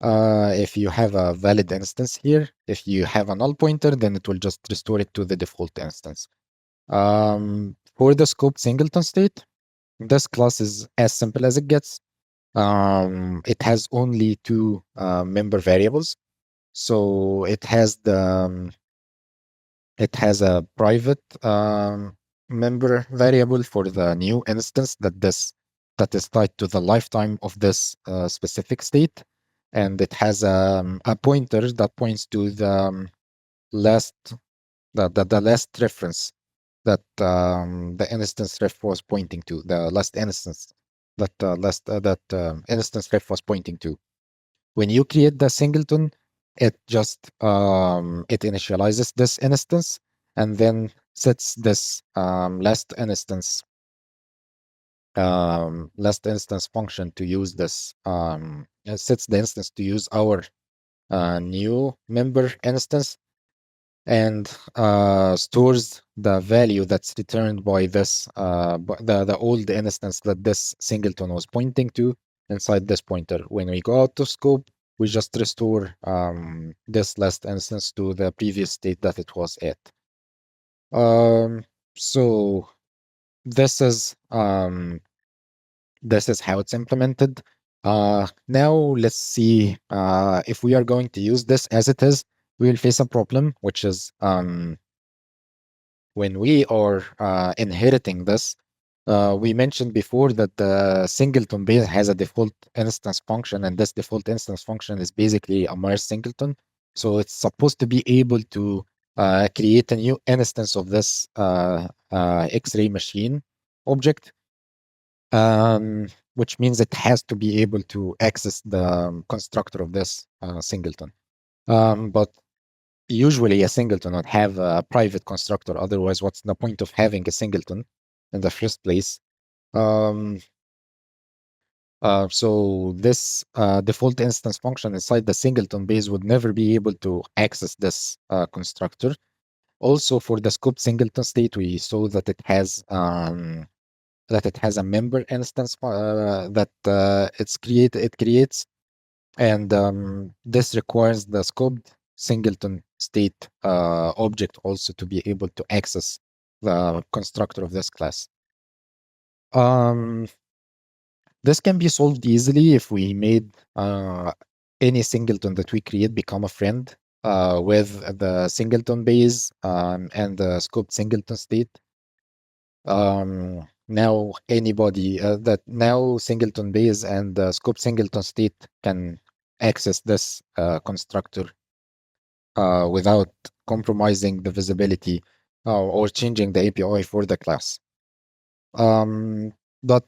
If you have a valid instance here, if you have a null pointer, then it will just restore it to the default instance. For the scoped singleton state, this class is as simple as it gets. It has only two member variables. So it has a private member variable for the new instance that is tied to the lifetime of this specific state, and it has a pointer that points to last the last reference that the instance ref was pointing to, the last instance that instance ref was pointing to. When you create the singleton, it just it initializes this instance and then sets this last instance function to use this it sets the instance to use our new member instance, and stores the value that's returned by this the old instance that this singleton was pointing to inside this pointer. When we go out to scope, we just restore this last instance to the previous state that it was at. So this is how it's implemented. Now let's see if we are going to use this as it is. We will face a problem, which is when we are inheriting this. We mentioned before that the singleton base has a default instance function, and this default instance function is basically a Meyer singleton. So it's supposed to be able to create a new instance of this X-ray machine object, which means it has to be able to access the constructor of this singleton. But usually a singleton would have a private constructor. Otherwise, what's the point of having a singleton in the first place? So this default instance function inside the singleton base would never be able to access this constructor. Also, for the scoped singleton state, we saw that it has a member instance that it creates, and this requires the scoped singleton state object also to be able to access the constructor of this class. This can be solved easily if we made any singleton that we create become a friend with the singleton base and the scoped singleton state. now anybody that now Singleton Base and Scope Singleton State can access this constructor without compromising the visibility or changing the API for the class. But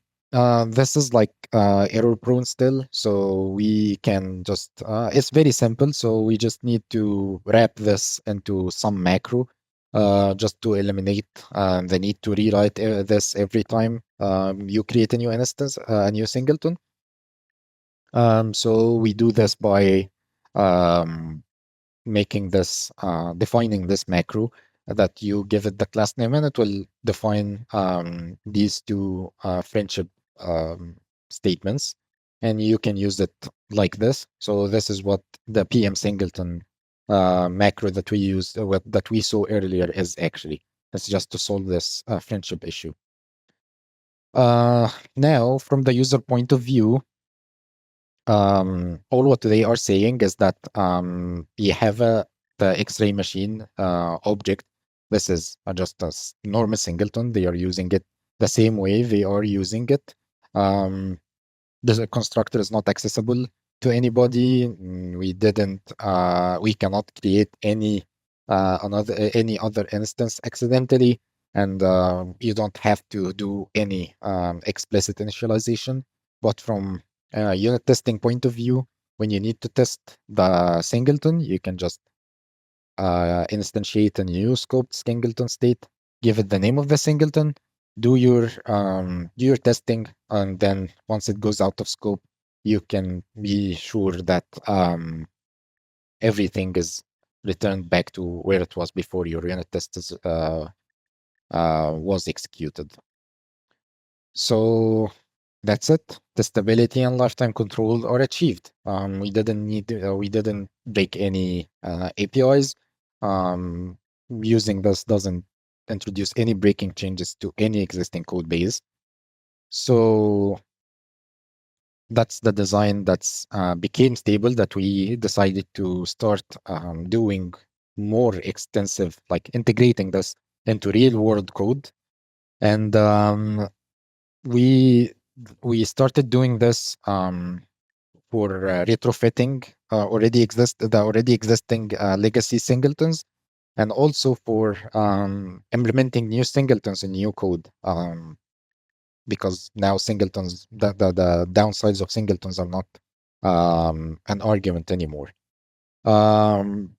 this is like error prone still, so we can just it's very simple. So we just need to wrap this into some macro just to eliminate the need to rewrite this every time you create a new instance, a new singleton. So we do this by um, making this defining this macro that you give it the class name, and it will define these two friendship statements, and you can use it like this. So this is what the PM singleton macro that we used that we saw earlier is actually. It's just to solve this friendship issue. Now from the user point of view, all what they are saying is that you have the X-ray machine object. This is just a normal singleton. They are using it the same way they are using it. The constructor is not accessible to anybody. We cannot create any any other instance accidentally, and you don't have to do any explicit initialization. But from unit testing point of view, when you need to test the singleton, you can just instantiate a new scoped singleton state, give it the name of the singleton, do your testing, and then once it goes out of scope, you can be sure that everything is returned back to where it was before your unit test was executed. So that's it. The stability and lifetime control are achieved. We didn't break any APIs. Using this doesn't introduce any breaking changes to any existing code base. So that's the design that's became stable, that we decided to start doing more extensive, like integrating this into real world code. And we started doing this for retrofitting the already existing legacy singletons, and also for implementing new singletons in new code. Because now singletons, the downsides of singletons are not an argument anymore. And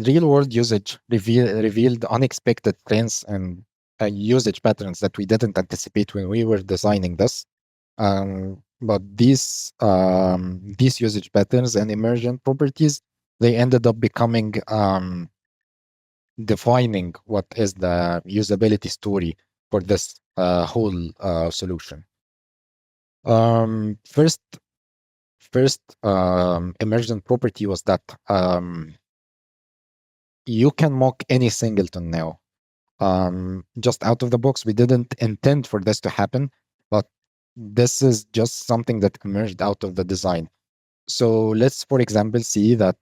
real world usage revealed unexpected trends and usage patterns that we didn't anticipate when we were designing this. But these usage patterns and emergent properties, they ended up becoming defining what is the usability story for this whole solution. First emergent property was that you can mock any singleton now. Just out of the box, we didn't intend for this to happen, but this is just something that emerged out of the design. So let's, for example, see that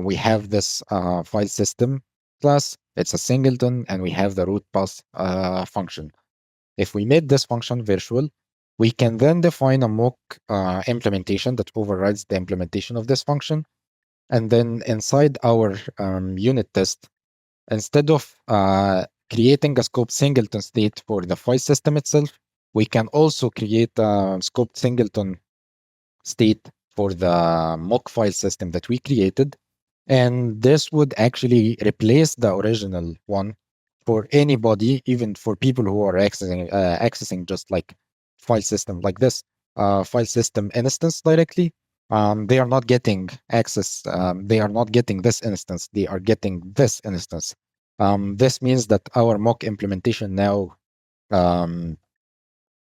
we have this file system class. It's a singleton, and we have the root path function. If we made this function virtual, we can then define a mock implementation that overrides the implementation of this function. And then inside our unit test, instead of creating a scope singleton state for the file system itself, we can also create a scope singleton state for the mock file system that we created. And this would actually replace the original one for anybody, even for people who are accessing just like file system like this, file system instance directly. They are not getting access. They are not getting this instance. They are getting this instance. This means that our mock implementation now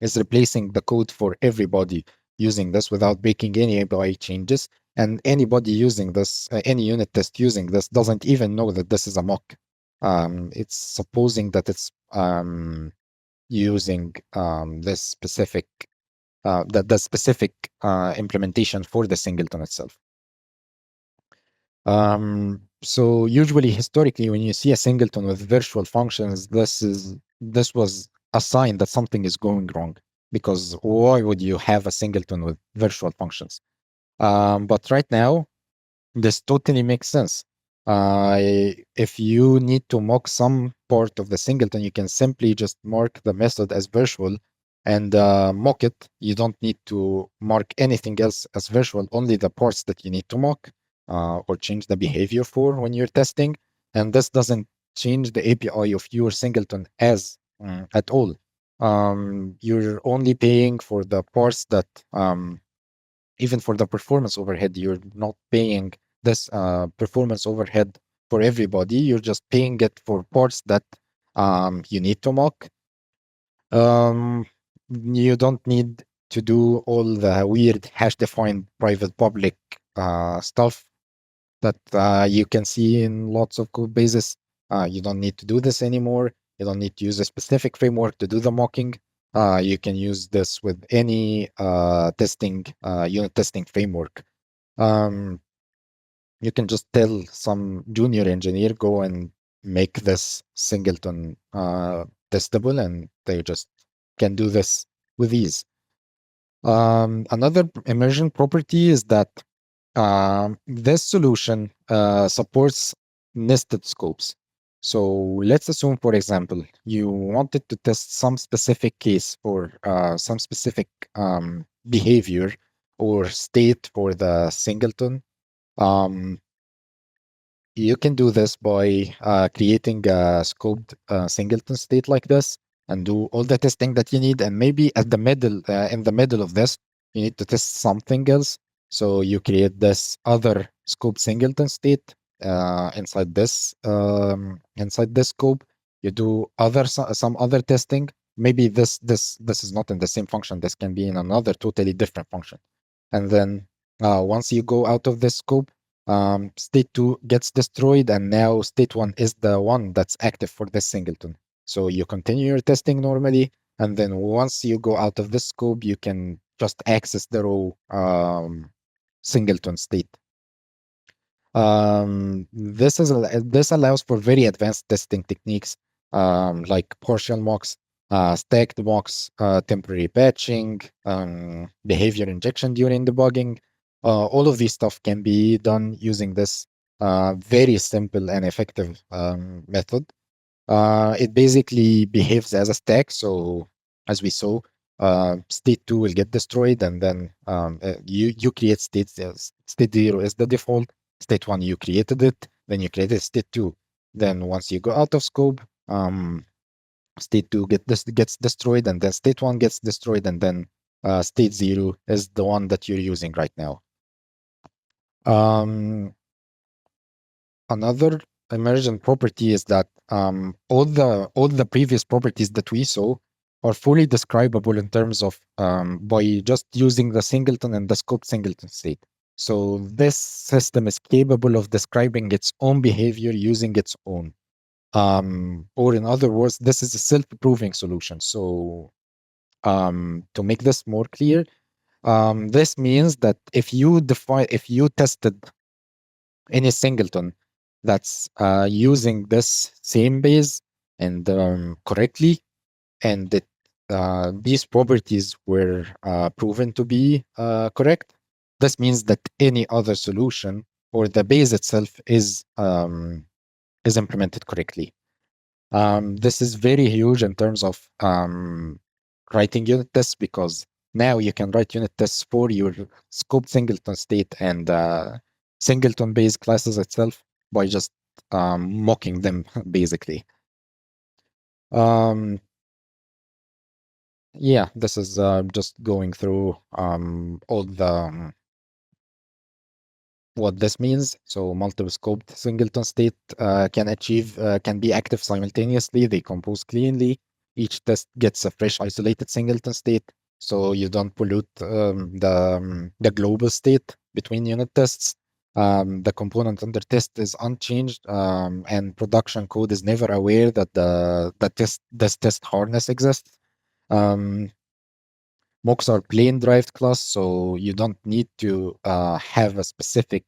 is replacing the code for everybody using this without making any API changes. And anybody using this, any unit test using this, doesn't even know that this is a mock. It's supposing that it's using this specific the specific implementation for the singleton itself. So usually, historically, when you see a singleton with virtual functions, this was a sign that something is going wrong. Because why would you have a singleton with virtual functions? But right now, this totally makes sense. If you need to mock some part of the singleton, you can simply just mark the method as virtual and mock it. You don't need to mark anything else as virtual, only the parts that you need to mock or change the behavior for when you're testing. And this doesn't change the API of your singleton as at all. You're only paying for the parts that even for the performance overhead, you're not paying this performance overhead for everybody. You're just paying it for parts that you need to mock. You don't need to do all the weird hash defined private public stuff that you can see in lots of code bases. You don't need to do this anymore. You don't need to use a specific framework to do the mocking. You can use this with any testing unit testing framework. Um, you can just tell some junior engineer go and make this singleton testable, and they just can do this with ease. Another emergent property is that this solution supports nested scopes. So let's assume, for example, you wanted to test some specific case or some specific behavior or state for the singleton. Um, you can do this by creating a scoped singleton state like this and do all the testing that you need. And maybe at the middle, in the middle of this, you need to test something else. So you create this other scope singleton state inside this scope. You do some other testing. Maybe this is not in the same function. This can be in another totally different function. And then once you go out of this scope, state 2 gets destroyed, and now state 1 is the one that's active for this singleton. So you continue your testing normally, and then once you go out of this scope, you can just access the raw singleton state. This allows for very advanced testing techniques like partial mocks, stacked mocks, temporary patching, behavior injection during debugging. All of these stuff can be done using this very simple and effective method. It basically behaves as a stack. So as we saw, state 2 will get destroyed, and then you create state 0 is the default. State 1, you created it, then you created state 2. Then once you go out of scope, state 2 gets destroyed, and then state 1 gets destroyed, and then state 0 is the one that you're using right now. Another emergent property is that all the previous properties that we saw are fully describable in terms of by just using the singleton and the scope singleton state. So this system is capable of describing its own behavior using its own. Or in other words, this is a self-proving solution. So to make this more clear, this means that if you tested any singleton that's using this same base and correctly, and that these properties were proven to be correct, this means that any other solution or the base itself is implemented correctly. This is very huge in terms of writing unit tests, because now you can write unit tests for your scope singleton state and singleton based classes itself by just mocking them basically. Yeah, this is just going through all the what this means. So multiple scoped singleton state can be active simultaneously. They compose cleanly. Each test gets a fresh isolated singleton state, so you don't pollute the global state between unit tests. The component under test is unchanged, and production code is never aware that this test harness exists. Mocks are plain derived class, so you don't need to have a specific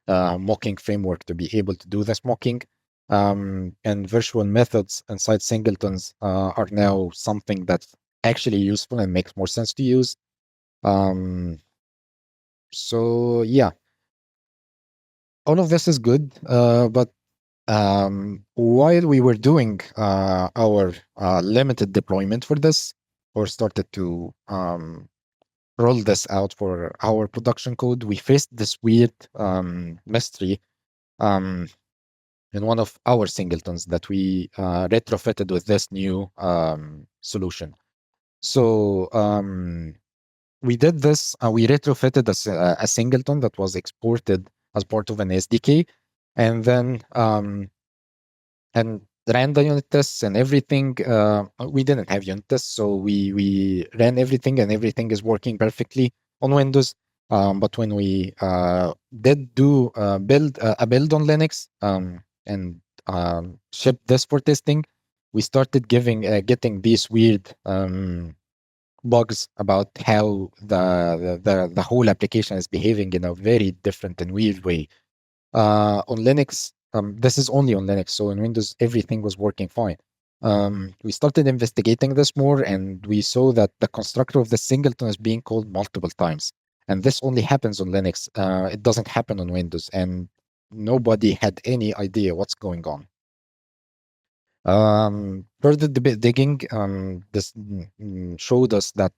mocking framework to be able to do this mocking. And virtual methods inside singletons are now something that's actually useful and makes more sense to use. Um, so yeah, all of this is good, but while we were doing our limited deployment for this, or started to roll this out for our production code, we faced this weird mystery um, in one of our singletons that we retrofitted with this new solution. So we did this. We retrofitted a singleton that was exported as part of an SDK, and then and ran the unit tests and everything. We didn't have unit tests, so we ran everything, and everything is working perfectly on Windows. But when we did do build a build on Linux and shipped this for testing, we started getting these weird bugs about how the whole application is behaving in a very different and weird way. On Linux, this is only on Linux, so in Windows, everything was working fine. We started investigating this more, and we saw that the constructor of the singleton is being called multiple times. And this only happens on Linux. It doesn't happen on Windows, and nobody had any idea what's going on. Further digging, this showed us that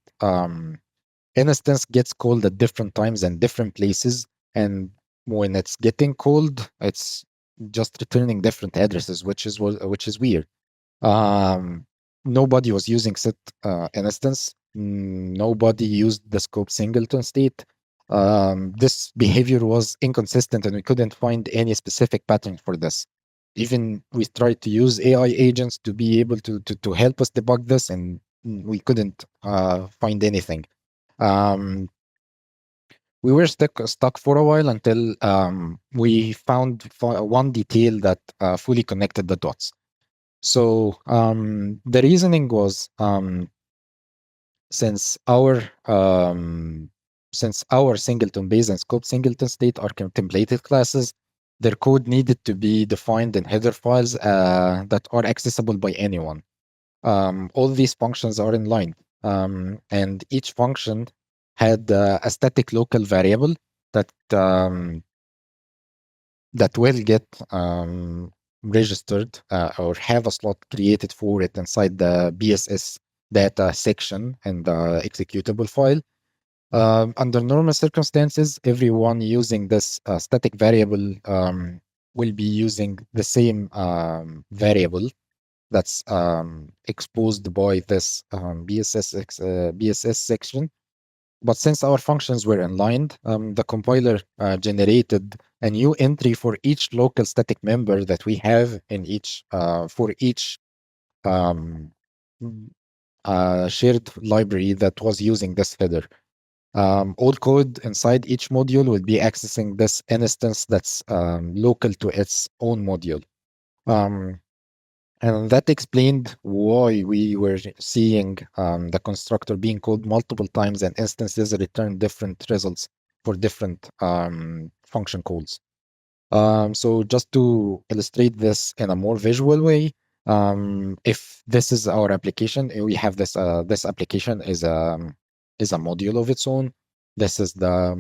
instance gets called at different times and different places, and when it's getting called, it's just returning different addresses, which is weird. Um, Nobody was using set instance. Nobody used the scope singleton state. This behavior was inconsistent, and we couldn't find any specific pattern for this. Even we tried to use AI agents to be able to help us debug this, and we couldn't find anything. Um, we were stuck for a while until we found one detail that fully connected the dots. So the reasoning was since our singleton base and scope singleton state are contemplated classes, their code needed to be defined in header files that are accessible by anyone. All these functions are inline, and each function had a static local variable that that will get registered or have a slot created for it inside the BSS data section in the executable file. Under normal circumstances, everyone using this static variable will be using the same variable that's exposed by this BSS section. But since our functions were inlined, the compiler generated a new entry for each local static member that we have in each for each um, shared library that was using this header. All code inside each module will be accessing this instance that's local to its own module. Um, and that explained why we were seeing the constructor being called multiple times and instances return different results for different function calls. So just to illustrate this in a more visual way, if this is our application, we have this this application is a module of its own. This is the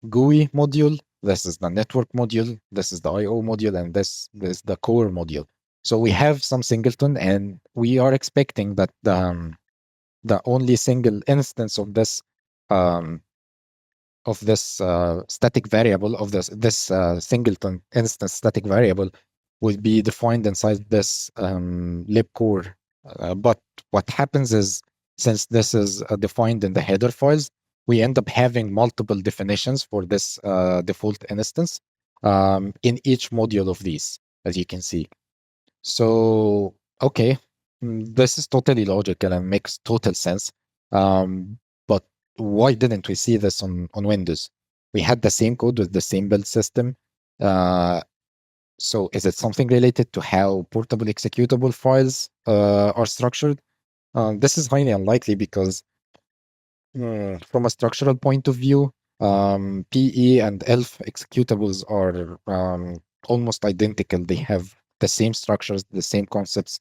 GUI module. This is the network module. This is the I/O module, and this is the core module. So we have some singleton, and we are expecting that the only single instance um, of this static variable of this singleton instance static variable will be defined inside this libcore. But what happens is, since this is defined in the header files, we end up having multiple definitions for this default instance in each module of these, as you can see. So, okay, this is totally logical and makes total sense. But why didn't we see this on Windows? We had the same code with the same build system. Uh, so, is it something related to how portable executable files are structured? This is highly unlikely because, from a structural point of view, PE and ELF executables are almost identical. They have the same structures, the same concepts.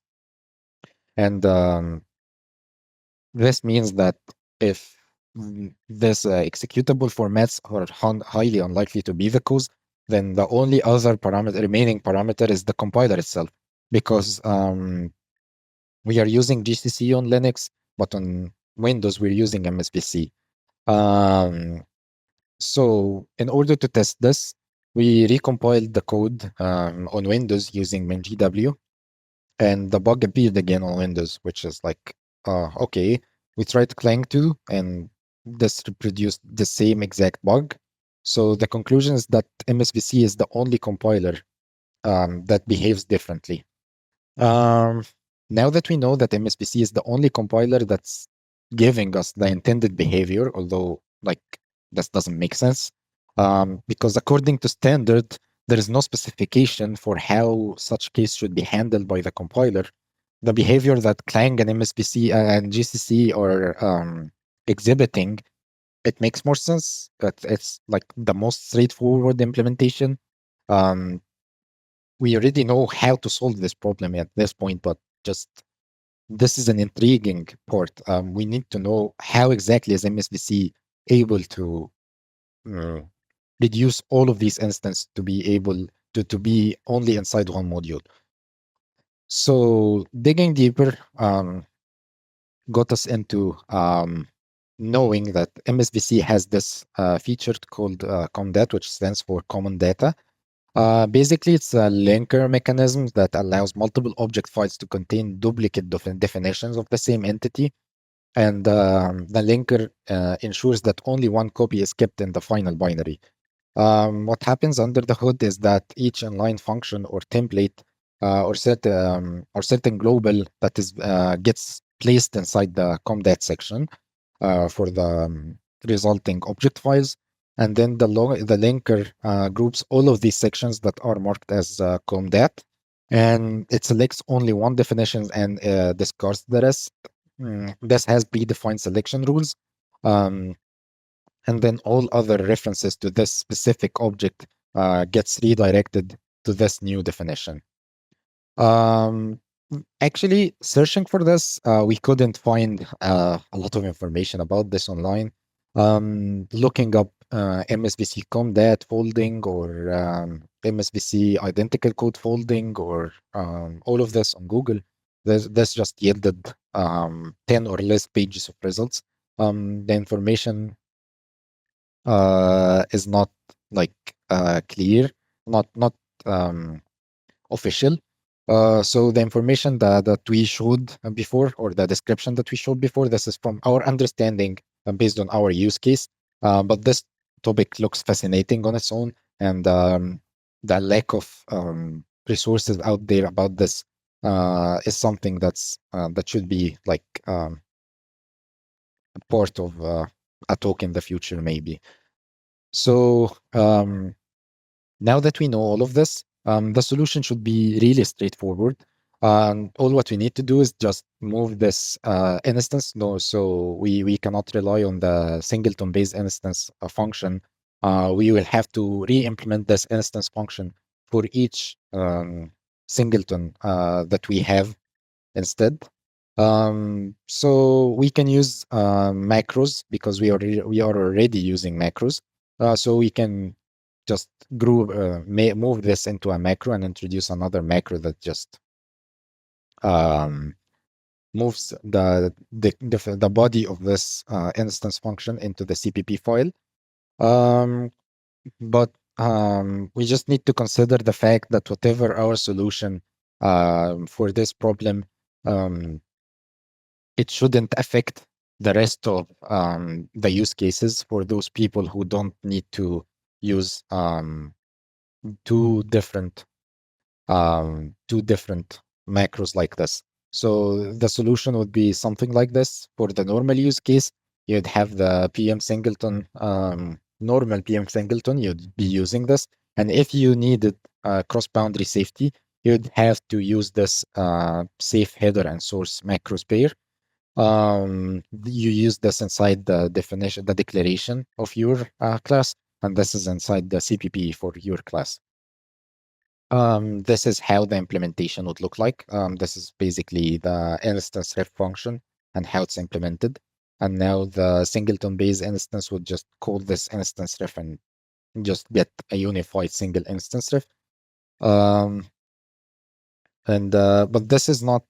And this means that if this executable formats are highly unlikely to be the cause, then the only other remaining parameter is the compiler itself, because we are using GCC on Linux, but on Windows we're using MSVC. So in order to test this, we recompiled the code on Windows using MinGW, and the bug appeared again on Windows, which is like, okay, we tried Clang2, and this reproduced the same exact bug. So the conclusion is that MSVC is the only compiler that behaves differently. Um, Now that we know that MSVC is the only compiler that's giving us the intended behavior, although like this doesn't make sense, because according to standard, there is no specification for how such case should be handled by the compiler. The behavior that Clang and MSVC and GCC are exhibiting, it makes more sense. It's like the most straightforward implementation. Um, we already know how to solve this problem at this point, but just this is an intriguing part. We need to know how exactly is MSVC able to uh, reduce all of these instances to be able to be only inside one module. So digging deeper got us into knowing that MSVC has this feature called COMDAT, which stands for Common Data. Basically, it's a linker mechanism that allows multiple object files to contain duplicate definitions of the same entity. And the linker ensures that only one copy is kept in the final binary. What happens under the hood is that each inline function or template or certain global that is gets placed inside the comdat section for the resulting object files, and then the linker groups all of these sections that are marked as comdat, and it selects only one definition and discards the rest. This has predefined selection rules. Um, and then all other references to this specific object gets redirected to this new definition. Um, Actually, searching for this, we couldn't find a lot of information about this online. Looking up MSVC comdat folding or MSVC identical code folding or all of this on Google, this just yielded 10 or less pages of results. The information is not like clear, not um, official. So the information that we showed before, or the description that we showed before, this is from our understanding based on our use case. But this topic looks fascinating on its own, and the lack of resources out there about this is something that should be like part of a talk in the future, maybe. So now that we know all of this, the solution should be really straightforward. All what we need to do is just move this instance. No, so we cannot rely on the singleton-based instance function. We will have to re-implement this instance function for each singleton that we have instead. So we can use macros because we are already using macros. So we can just move this into a macro and introduce another macro that just um, moves the body of this instance function into the CPP file. Um, but we just need to consider the fact that whatever our solution for this problem, it shouldn't affect the rest of the use cases for those people who don't need to use two different two different macros like this. So the solution would be something like this. For the normal use case, you'd have the PM singleton, normal PM singleton, you'd be using this. And if you needed cross-boundary safety, you'd have to use this safe header and source macros pair. You use this inside the definition, the declaration of your class, and this is inside the CPP for your class. This is how the implementation would look like. This is basically the instance ref function and how it's implemented. And now the singleton base instance would just call this instance ref and just get a unified single instance ref. Um, and but this is not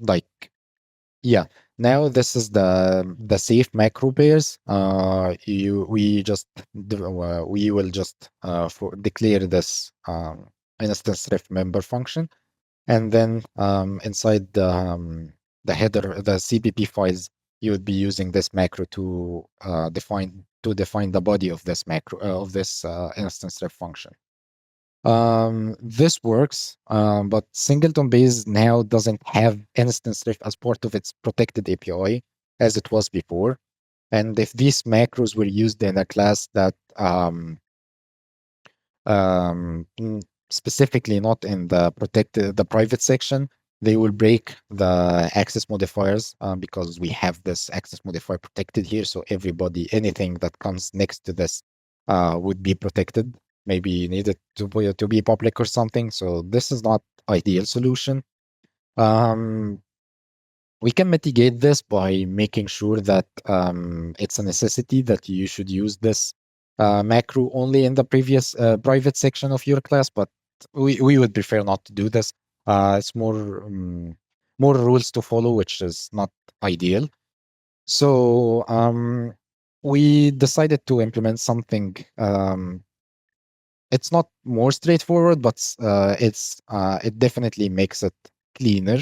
like yeah. Now this is the safe macro pairs. We will just for declare this instance ref member function. And then inside the header, the CPP files, you would be using this macro to define the body of this macro of this instance ref function. This works, but Singleton Base now doesn't have instance ref as part of its protected API as it was before. And if these macros were used in a class that specifically not in the private section, they will break the access modifiers because we have this access modifier protected here. So anything that comes next to this would be protected. Maybe you need it to be public or something. So this is not ideal solution. Um, we can mitigate this by making sure that it's a necessity that you should use this macro only in the previous private section of your class, but we would prefer not to do this. It's more rules to follow, which is not ideal. So we decided to implement something. It's not more straightforward, but it definitely makes it cleaner.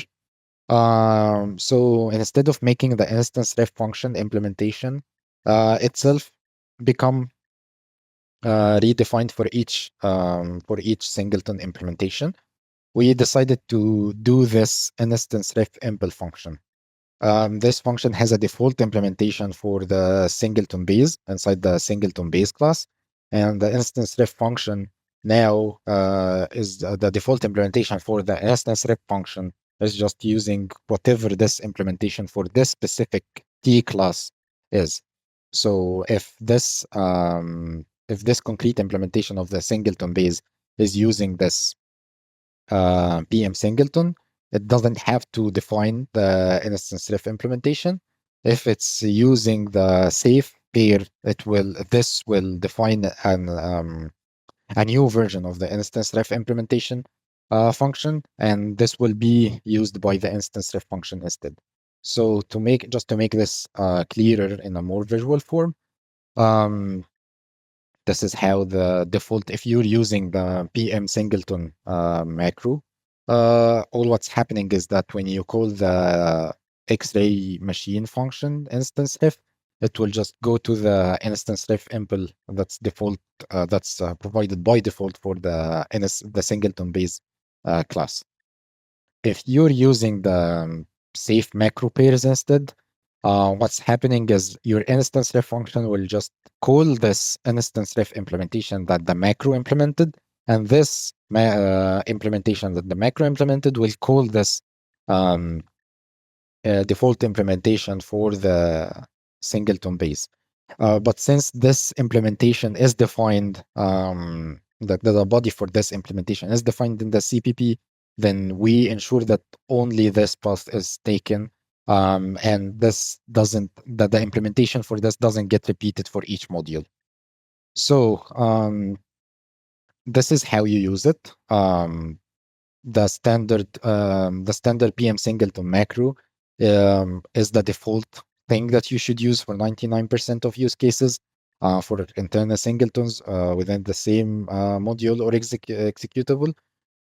So instead of making the instance ref function implementation itself become redefined for each singleton implementation, we decided to do this instance ref impl function. This function has a default implementation for the singleton base inside the singleton base class, and the instance ref function now is the default implementation for the instance ref function is just using whatever this implementation for this specific T class is. So if this concrete implementation of the singleton base is using this PM singleton, it doesn't have to define the instance ref implementation. If it's using the safe pair, this will define a new version of the instance ref implementation function, and this will be used by the instance ref function instead. So to make this clearer in a more visual form, um, this is how the default, if you're using the PM singleton macro, all what's happening is that when you call the X-ray machine function instance ref, it will just go to the instance ref impl that's provided by default for the singleton base class. If you're using the safe macro pairs instead, what's happening is your instance ref function will just call this instance ref implementation that the macro implemented, and this implementation that the macro implemented will call this um, default implementation for the singleton base. But since this implementation is defined, the body for this implementation is defined in the CPP, then we ensure that only this path is taken, and the implementation for this doesn't get repeated for each module. So this is how you use it. The standard PM singleton macro is the default thing that you should use for 99% of use cases for internal singletons within the same module or executable.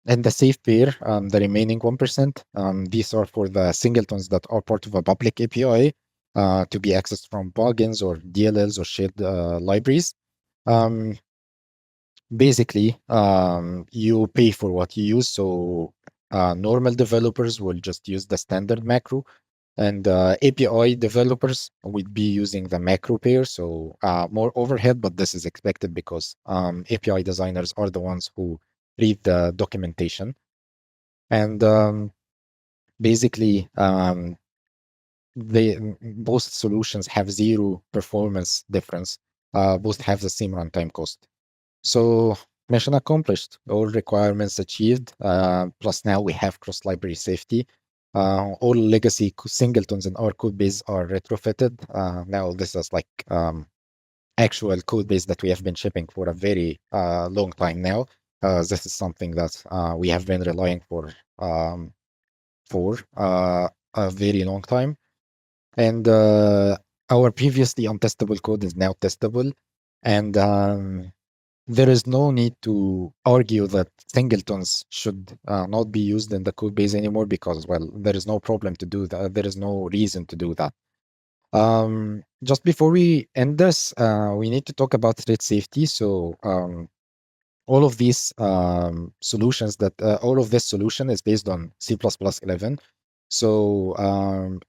And the safe pair, the remaining 1%, these are for the singletons that are part of a public API to be accessed from plugins or DLLs or shared libraries. Basically, you pay for what you use. So normal developers will just use the standard macro, and API developers would be using the macro pair. So more overhead, but this is expected because API designers are the ones who read the documentation. And basically, both solutions have zero performance difference. Both have the same runtime cost. So mission accomplished. All requirements achieved. Plus now we have cross-library safety. All legacy singletons in our code base are retrofitted. Now this is like actual code base that we have been shipping for a very long time now. This is something that we have been relying for a very long time. And our previously untestable code is now testable. And there is no need to argue that singletons should not be used in the code base anymore because, well, there is no problem to do that. There is no reason to do that. Just before we end this, we need to talk about thread safety. So, all of these solutions that all of this solution is based on C++11. So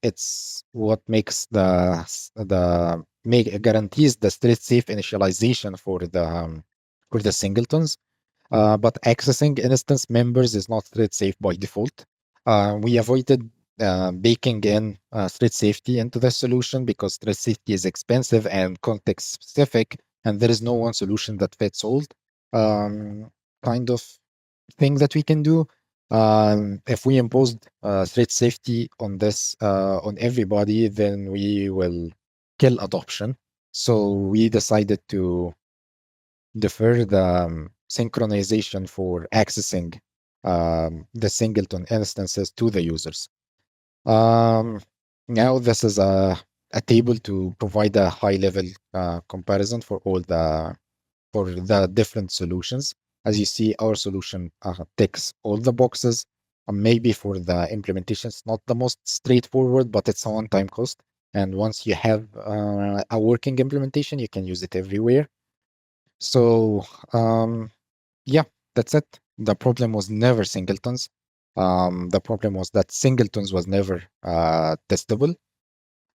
it's what makes the make guarantees the thread safe initialization for the singletons. But accessing instance members is not thread safe by default. We avoided baking in thread safety into the solution because thread safety is expensive and context specific, and there is no one solution that fits all um, kind of thing that we can do. If we imposed thread safety on this on everybody, then we will kill adoption. So we decided to defer the synchronization for accessing the singleton instances to the users. Um, Now this is a table to provide a high level comparison for the different solutions. As you see, our solution ticks all the boxes. Maybe for the implementation, it's not the most straightforward, but it's a one-time cost. And once you have a working implementation, you can use it everywhere. So, yeah, that's it. The problem was never singletons. The problem was that singletons was never testable.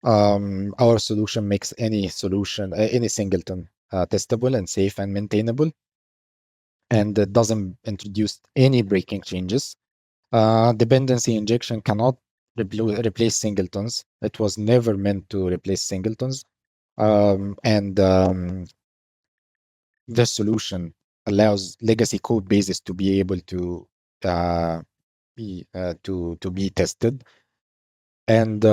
Our solution makes any solution, any singleton, testable and safe and maintainable, and it doesn't introduce any breaking changes. Dependency injection cannot replace singletons. It was never meant to replace singletons. And The solution allows legacy code bases to be able to be tested, and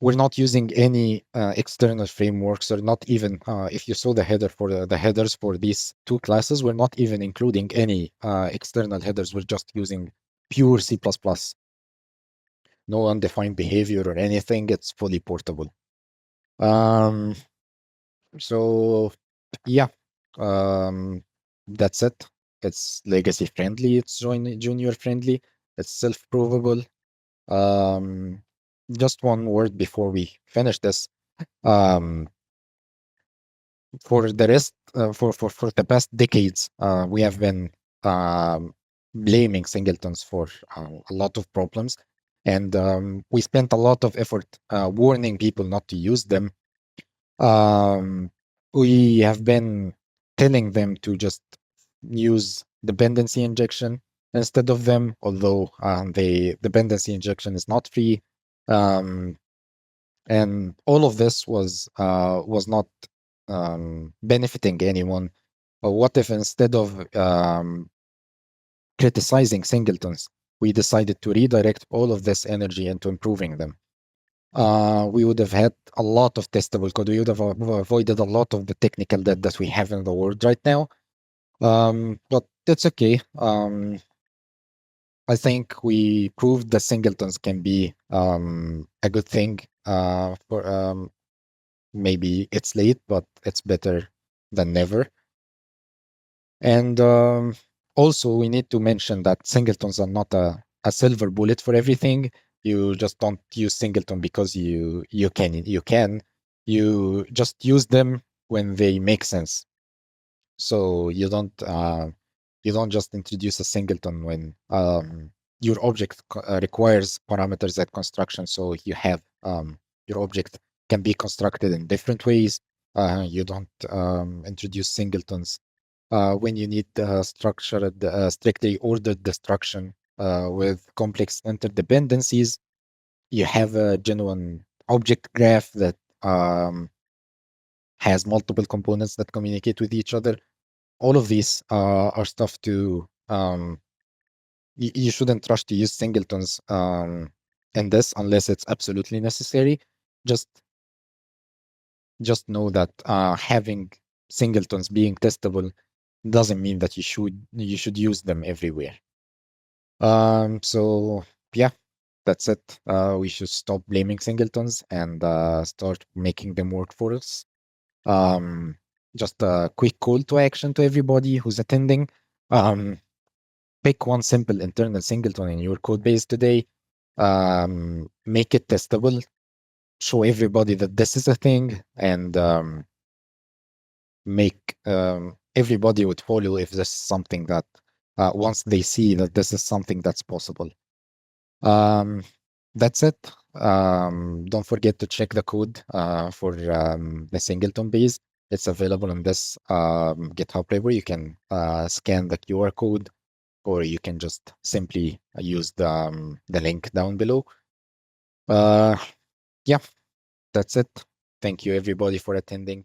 we're not using any external frameworks, or not even if you saw the header for the headers for these two classes, we're not even including any external headers. We're just using pure C++, no undefined behavior or anything. It's fully portable. Um, so yeah, um, that's it. It's legacy friendly. It's junior friendly. It's self provable. Um, just one word before we finish this. Um, for the rest, for the past decades, we have been um, blaming singletons for a lot of problems, and we spent a lot of effort warning people not to use them. Um, we have been telling them to just use dependency injection instead of them, although the dependency injection is not free. Um, and all of this was not benefiting anyone. But what if instead of criticizing singletons, we decided to redirect all of this energy into improving them? We would have had a lot of testable code. We would have avoided a lot of the technical debt that we have in the world right now. But that's okay. I think we proved that singletons can be a good thing. For Maybe it's late, but it's better than never. And also, we need to mention that singletons are not a silver bullet for everything. You just don't use singleton because you can. You just use them when they make sense. So you don't just introduce a singleton when your object requires parameters at construction. So you have your object can be constructed in different ways. You don't introduce singletons when you need structured, strictly ordered destruction with complex interdependencies. You have a genuine object graph that has multiple components that communicate with each other. all of these are stuff to you shouldn't rush to use singletons in this unless it's absolutely necessary. Just know that having singletons being testable doesn't mean that you should use them everywhere. So yeah, that's it. We should stop blaming singletons and start making them work for us. Just a quick call to action to everybody who's attending. Pick one simple internal singleton in your code base today. Make it testable. Show everybody that this is a thing, and make everybody would follow if this is something that once they see that this is something that's possible. That's it. Don't forget to check the code for the Singleton base. It's available in this GitHub repo. You can scan the QR code, or you can just simply use the link down below. Yeah, that's it. Thank you everybody for attending.